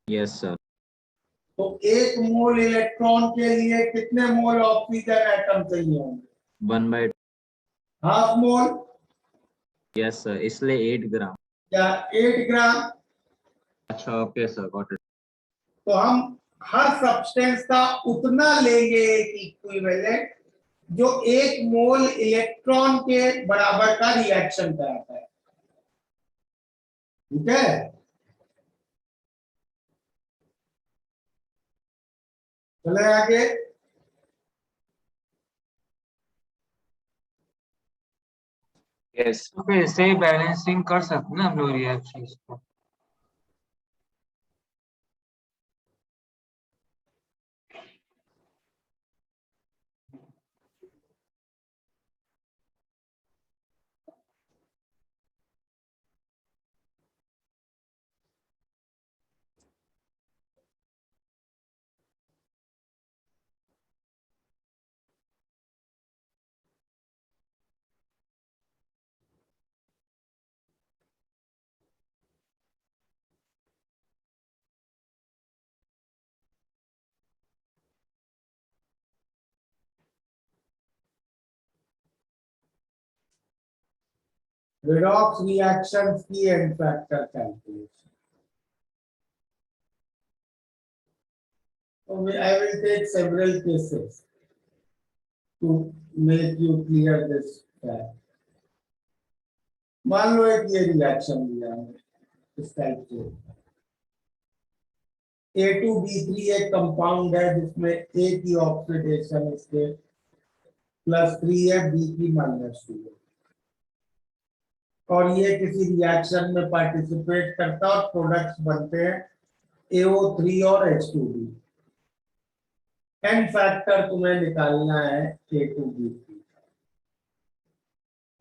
Yes sir. तो एक मोल इलेक्ट्रॉन के लिए कितने मोल ऑक्सीजन एटम चाहिए होंगे? 1/2। Half mole. यस सर, इसलिए 8 ग्राम। या 8 ग्राम। अच्छा ओके सर, गॉट इट। तो हम हर सब्सटेंस का उतना लेंगे एक इक्विवेलेंट जो एक मोल इलेक्ट्रॉन के बराबर का रिएक्शन कराता है, ठीक है? चले आगे। यस। तो इससे बैलेंसिंग कर सकते हैं हम लोग रिएक्शंस को। redox reactions की end factor calculation. So I will take several cases to make you clear this fact. मान लो एक ये रिएक्शन दिया है इस टाइप से, A2B3 एक कंपाउंड है जिसमें A की ऑक्सीडेशन स्टेट +3 है, B की -2 है, और ये किसी रिएक्शन में पार्टिसिपेट करता है और प्रोडक्ट्स बनते हैं AO3 और H2B। एन फैक्टर तुम्हें निकालना है A2B3।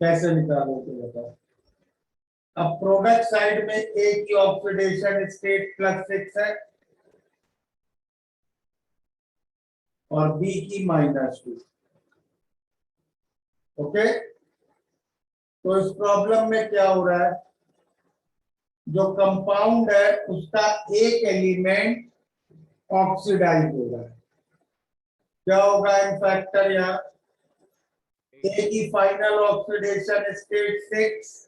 कैसे निकालोगे बताओ? अब प्रोडक्ट साइड में A की ऑक्सीडेशन स्टेट +6 है और B की -2। ओके, तो इस प्रॉब्लम में क्या हो रहा है? जो कंपाउंड है उसका एक एलिमेंट ऑक्सीडाइज हो रहा है। क्या होगा इन फैक्टर यहाँ? ए की फाइनल ऑक्सीडेशन स्टेट 6,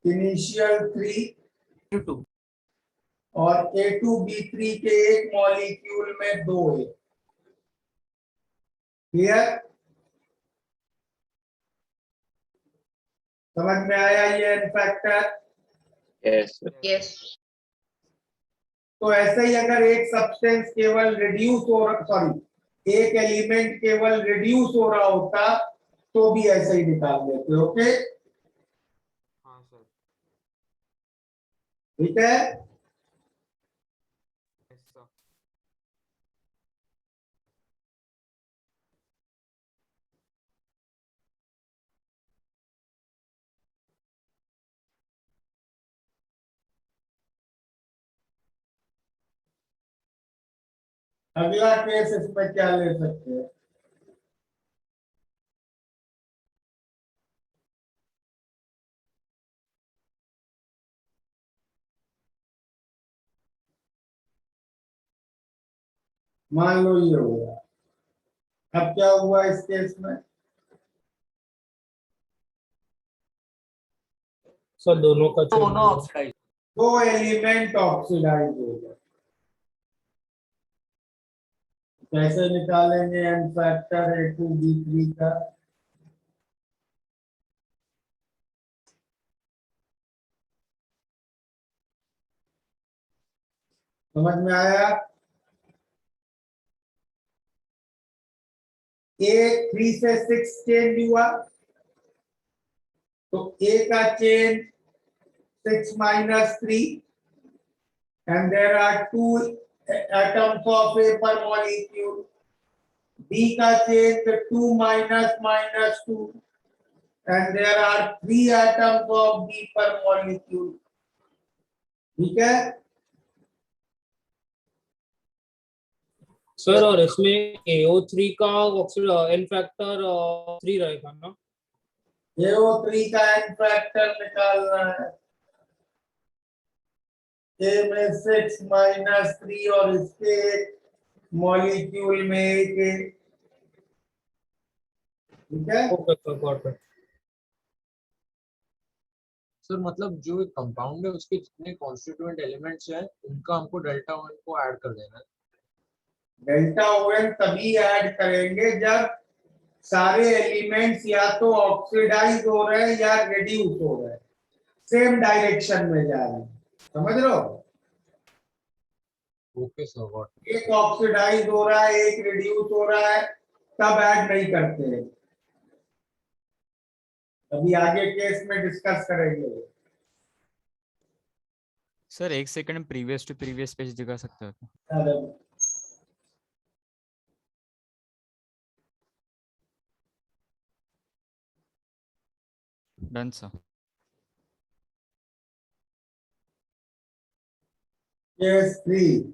इनिशियल 3 2 और A2B3 के एक मॉलिक्यूल में 2 है। क्लियर? समझ में आया ये एन फैक्टर? Yes Yes. तो ऐसे ही अगर एक सब्सटेंस केवल रिड्यूस हो रहा, सॉरी एक एलिमेंट केवल रिड्यूस हो रहा होता तो भी ऐसे ही निकाल देते। ओके, हाँ सर। ठीक है। Yes sir. अगला केस इसमें क्या ले सकते हैं? मान लो ये हुआ। अब क्या हुआ इस केस में? सर दोनों का change दोनों हुआ। ऑक्सीडाइज। दो एलिमेंट ऑक्सीडाइज हो गए। कैसे निकालेंगे एन फैक्टर A2B3 का? समझ में आया? A 3 से 6 चेंज हुआ तो A का change 6 minus 3 and there are 2 atoms of A per molecule. B का change 2 minus minus 2 and there are 3 atoms of B per molecule. ठीक है? सर और इसमें AO3 का एन फैक्टर 3 रहेगा ना? AO3 का एन फैक्टर निकालना है। A में 6 minus 3 और इसके मॉलिक्यूल में 1 है। ठीक है? Okay sir, got it. Sir मतलब जो एक कंपाउंड है उसके जितने कॉन्स्टिट्यूएंट एलिमेंट्स हैं उनका हमको डेल्टा वन को ऐड कर देना है। डेल्टा ओएन तभी ऐड करेंगे जब सारे एलिमेंट्स या तो ऑक्सीडाइज हो रहे हैं या रिड्यूस हो रहे हैं, सेम डायरेक्शन में जा रहे हैं। समझ लो? Okay sir, got. एक ऑक्सीडाइज हो रहा है, एक रिड्यूस हो रहा है, तब ऐड नहीं करते हैं। अभी आगे केस में डिस्कस करेंगे। सर एक second previous to previous page दिखा सकते हो क्या? अरे डन सर। केस 3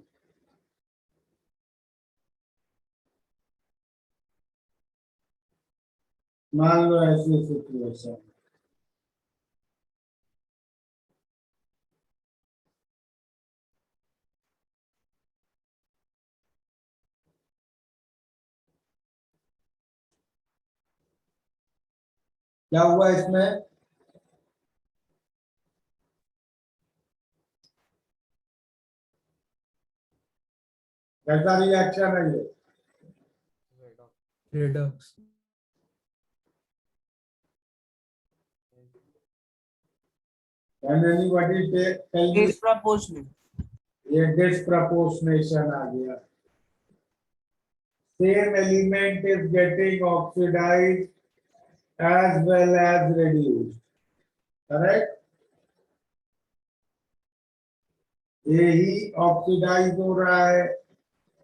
मान लो ऐसी सिचुएशन, क्या हुआ इसमें? कैसा रिएक्शन है ये? Redux. Can anybody tell me? Disproportionate. ये डिस्प्रपोर्शनेशन आ गया। Same element is getting oxidized as well as reduced. Correct? ये ही ऑक्सीडाइज हो रहा है,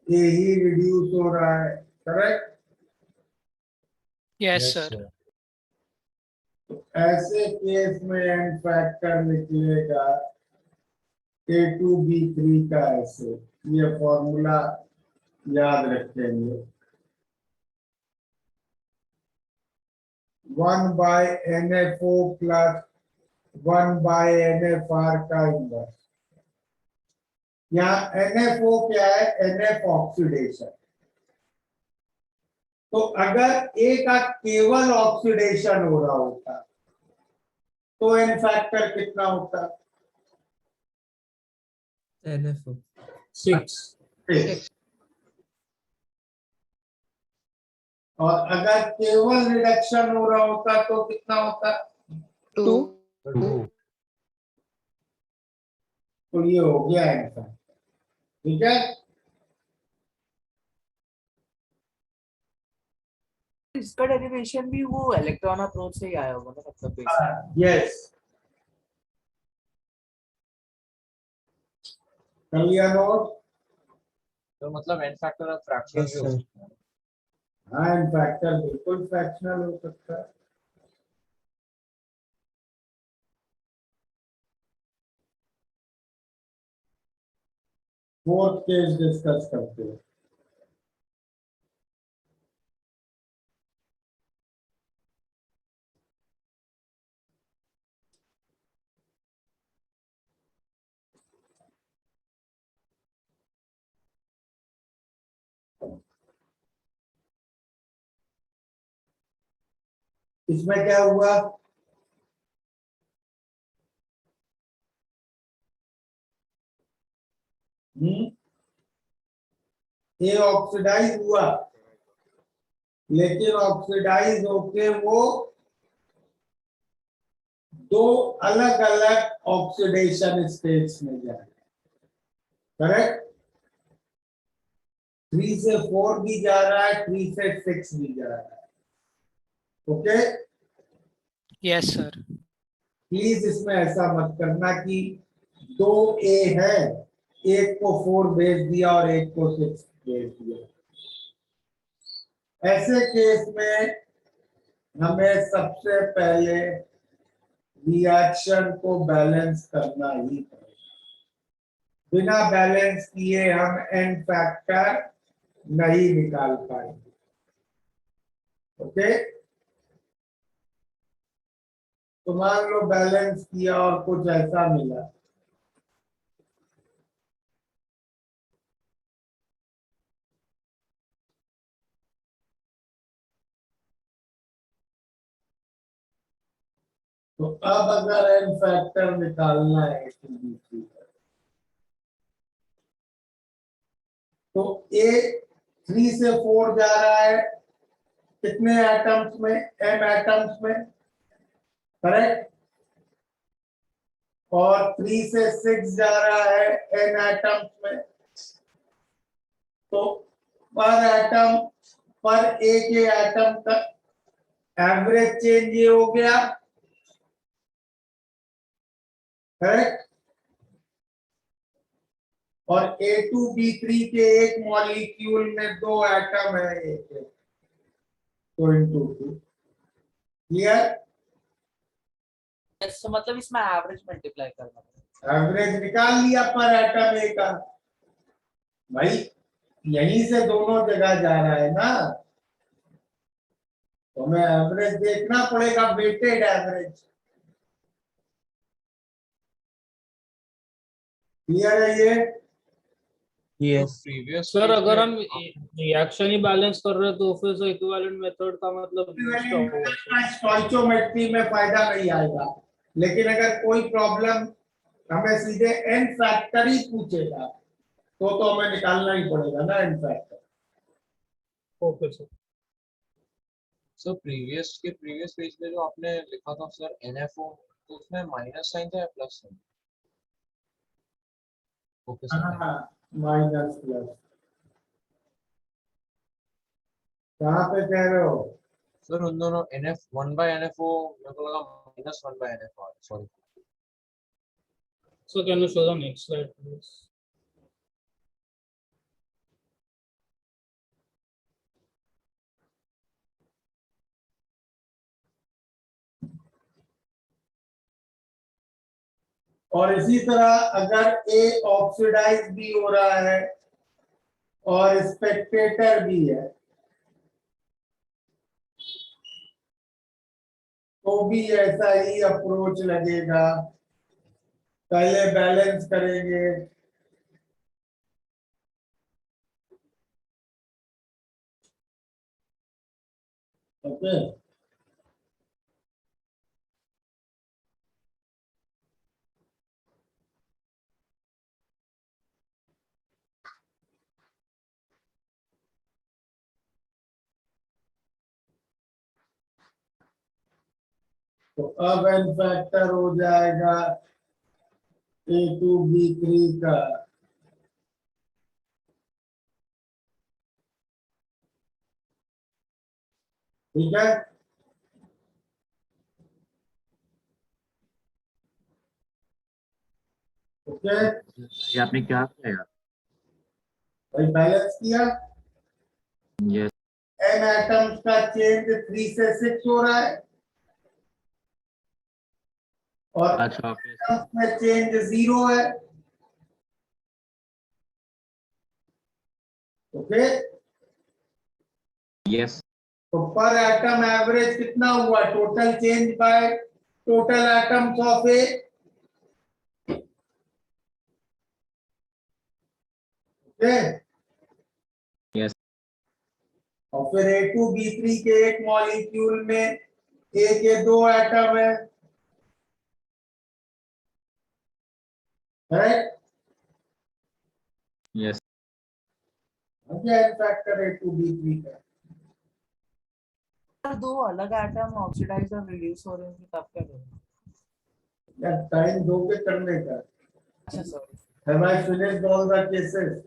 ये ही रिड्यूस हो रहा है। करेक्ट? Yes sir. तो ऐसे केस में एन फैक्टर निकलेगा A2B3 का ऐसे। ये फॉर्मूला याद रखेंगे। 1/NFO + 1/NFR का इनवर्स। यहाँ NFO क्या है, NF ऑक्सीडेशन। तो अगर ए का केवल ऑक्सीडेशन हो रहा होता तो एन फैक्टर कितना होता? NFO 6. और अगर केवल रिडक्शन हो रहा होता तो कितना होता? 2. तो ये हो गया एन फैक्टर। ठीक है, इसका डेरिवेशन भी वो इलेक्ट्रॉन अप्रोच से ही आया होगा ना, मतलब बेसिक। यस, कर लिया नोट? तो मतलब एन फैक्टर फ्रैक्शनल भी हो सकता है। हाँ, एन फैक्टर बिल्कुल फ्रैक्शनल हो सकता है। फोर्थ केस डिस्कस करते हैं। इसमें क्या हुआ? ये ऑक्सीडाइज हुआ, लेकिन ऑक्सीडाइज होके वो दो अलग अलग ऑक्सीडेशन स्टेट्स में जाए। करेक्ट? 3 से 4 भी जा रहा है, 3 से 6 भी जा रहा है। Okay, Yes sir. प्लीज इसमें ऐसा मत करना कि 2 ए है, एक को 4 भेज दिया और एक को 6 भेज दिया। ऐसे केस में हमें सबसे पहले रिएक्शन को बैलेंस करना ही पड़ेगा। बिना बैलेंस किए हम एन फैक्टर नहीं निकाल पाएंगे। ओके, तो मान लो बैलेंस किया और कुछ ऐसा मिला, तो अब अगर एन फैक्टर निकालना है ATBC का, तो ए 3 से 4 जा रहा है कितने एटम्स में? m एटम्स में। करेक्ट? और 3 से 6 जा रहा है n एटम्स में। तो पर एटम पर एक एटम का एवरेज चेंज ये हो गया। करेक्ट? और A2B3 के एक मॉलिक्यूल में 2 एटम है, एक तो इनटू 2। क्लियर? तो मतलब इसमें एवरेज मल्टीप्लाई करना है। एवरेज निकाल लिया पर एटम ए का। भाई यहीं से दोनों जगह जा रहा है ना, तो हमें एवरेज देखना पड़ेगा, वेटेड एवरेज। क्लियर है ये? यस प्रीवियस सर अगर हम रिएक्शन ही बैलेंस कर रहे हैं तो फिर इक्विवेलेंट मेथड का मतलब use क्या होगा? स्टोइचोमेट्री में फायदा नहीं आएगा, लेकिन अगर कोई प्रॉब्लम हमें सीधे एन फैक्टर ही पूछेगा तो हमें निकालना ही पड़ेगा ना n factor. Okay sir. Sir previous page में जो आपने लिखा था सर NFO, तो उसमें माइनस साइन था या प्लस साइन? Okay sir. हाँ, माइनस प्लस कहाँ पे कह रहे हो? सर उन दोनों NF 1/NFO मेरे को लगा -1/NFO, sorry. So can you show the next slide please? और इसी तरह अगर ए ऑक्सीडाइज भी हो रहा है और स्पेक्टेटर भी है तो भी ऐसा ही अप्रोच लगेगा। पहले बैलेंस करेंगे, ओके तो अब एन फैक्टर हो जाएगा A2B3 का ठीक है। ओके ये आपने क्या किया यार? भाई बैलेंस किया। यस एन एटम्स का चेंज 3 से 6 हो रहा है और अच्छा ओके atoms में चेंज 0 है। ओके यस तो पर एटम एवरेज कितना हुआ total change by total atoms of A. Okay yes और फिर A2B3 के एक मॉलिक्यूल में ए के 2 एटम है राइट। यस फैक्टर A2B3 का सर दो अलग एटम ऑक्सीडाइज और रिड्यूस हो रहे हैं तब क्या करें? या टाइम दो के करने का। अच्छा sorry. Have I finished all the cases?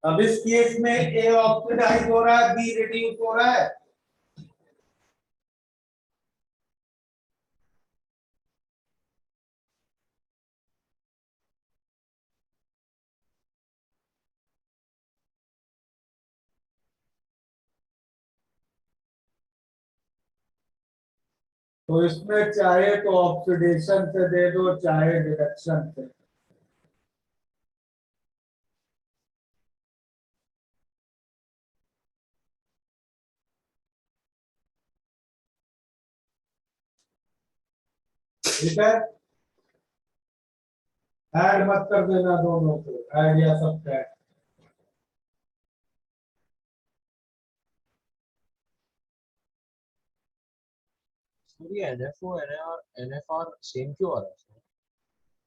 अब इस केस में ए ऑक्सीडाइज हो रहा है बी रिड्यूस हो रहा है। तो इसमें चाहे तो ऑक्सीडेशन से दे दो चाहे रिडक्शन से। ठीक है ऐड मत कर देना दोनों को ऐड या सब ऐड। सर ये NFO और NFR सेम क्यों आ रहा है सर?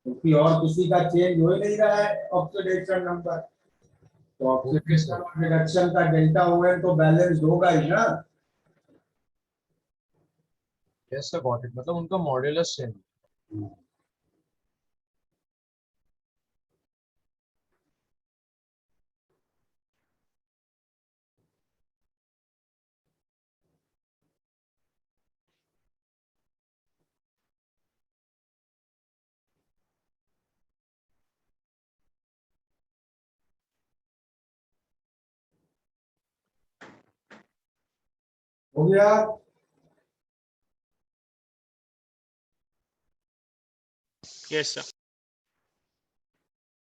क्योंकि और किसी का चेंज हो ही नहीं रहा है ऑक्सीडेशन नंबर। तो ऑक्सीडेशन और रिडक्शन का डेल्टा हुए तो बैलेंस होगा ही ना। यस सर गॉट इट मतलब उनका मॉड्यूलस सेम। हो गया। यस सर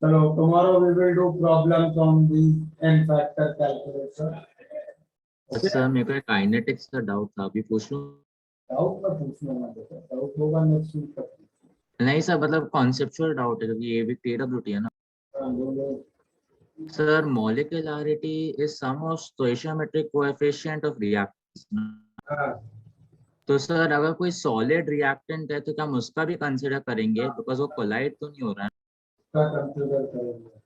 चलो tomorrow we will do problems on the n factor calculation. Sir मेरे को काइनेटिक्स का डाउट था अभी पूछ लूं? डाउट में पूछना ना बेटा डाउट होगा नेक्स्ट वीक तक। नहीं सर मतलब कॉन्सेप्चुअल डाउट है क्योंकि ये भी PWT है ना। बोलो। Sir molecularity is sum of stoichiometric coefficient of reactants. हाँ तो सर अगर कोई सॉलिड रिएक्टेंट है तो क्या हम उसका भी कंसिडर करेंगे बिकॉज वो कोलाइड तो नहीं हो रहा है। का कंसीडर करेंगे।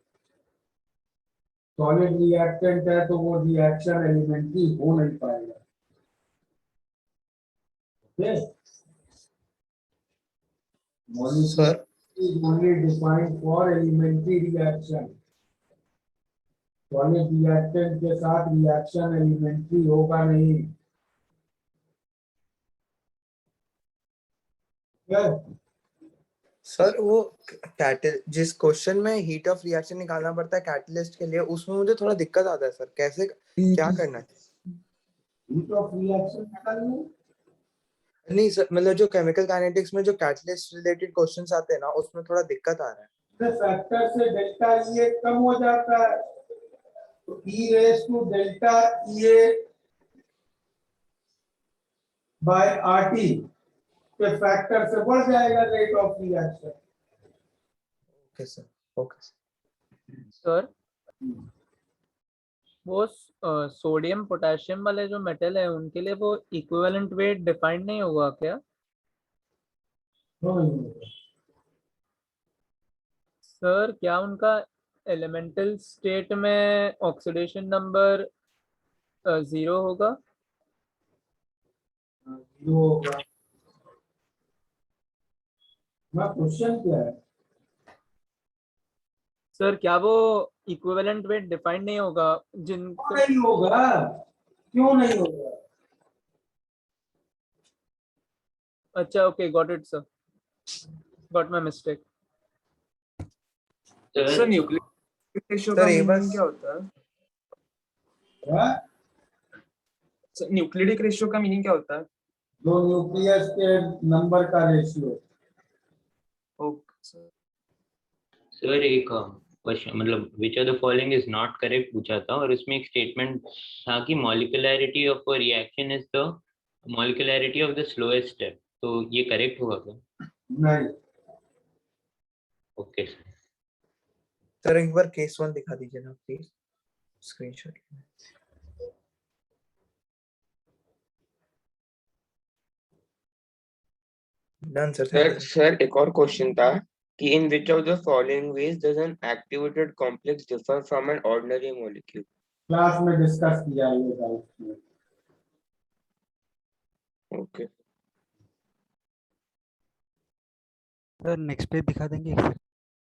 सॉलिड रिएक्टेंट है तो वो रिएक्शन एलिमेंट्री हो नहीं पाएगा। Okay Molecular is only defined for elementary reaction. Solid reactant के साथ reaction elementary होगा नहीं. सर वो जिस क्वेश्चन में हीट ऑफ रिएक्शन निकालना पड़ता है कैटलिस्ट के लिए, उसमें मुझे थोड़ा दिक्कत आता है सर. कैसे क्या करना है? Heat of reaction निकालना. नहीं सर, मतलब जो केमिकल काइनेटिक्स में जो कैटलिस्ट रिलेटेड क्वेश्चंस आते हैं ना, उसमें थोड़ा दिक्कत आ रहा है. फैक्टर से डेल्टा ये कम हो जाता है, तो e रेज टू डेल्टा ये बाय RT के फैक्टर से बढ़ जाएगा rate of reaction. Okay sir. Okay sir वो सोडियम पोटेशियम वाले जो मेटल है उनके लिए वो इक्विवेलेंट वेट डिफाइंड नहीं होगा क्या? सर क्या उनका एलिमेंटल स्टेट में ऑक्सीडेशन नंबर 0 होगा? होगा. मैं क्वेश्चन क्या है? सर क्या वो इक्विवेलेंट वेट डिफाइंड नहीं होगा जिनको? नहीं होगा, क्यों नहीं होगा? अच्छा okay, got it sir, got my mistake. Sir nuclear ratio sir का एक बार मीनिंग क्या होता है? हाँ? सर न्यूक्लियोटिक रेशियो का मीनिंग क्या होता है? दो न्यूक्लियस के नंबर का रेशियो. Okay sir. सर एक क्वेश्चन मतलब which of the following is not correct पूछा था, और उसमें एक स्टेटमेंट था कि molecularity of a reaction is the molecularity of the slowest step. तो ये करेक्ट होगा क्या? नहीं. Okay sir. सर एक बार केस 1 दिखा दीजिए ना please, screenshot. Done sir. Sir एक और क्वेश्चन था कि in which of the following ways does an activated complex differ from an ordinary molecule? Class में डिस्कस किया ये doubt. Okay. Sir next page दिखा देंगे एक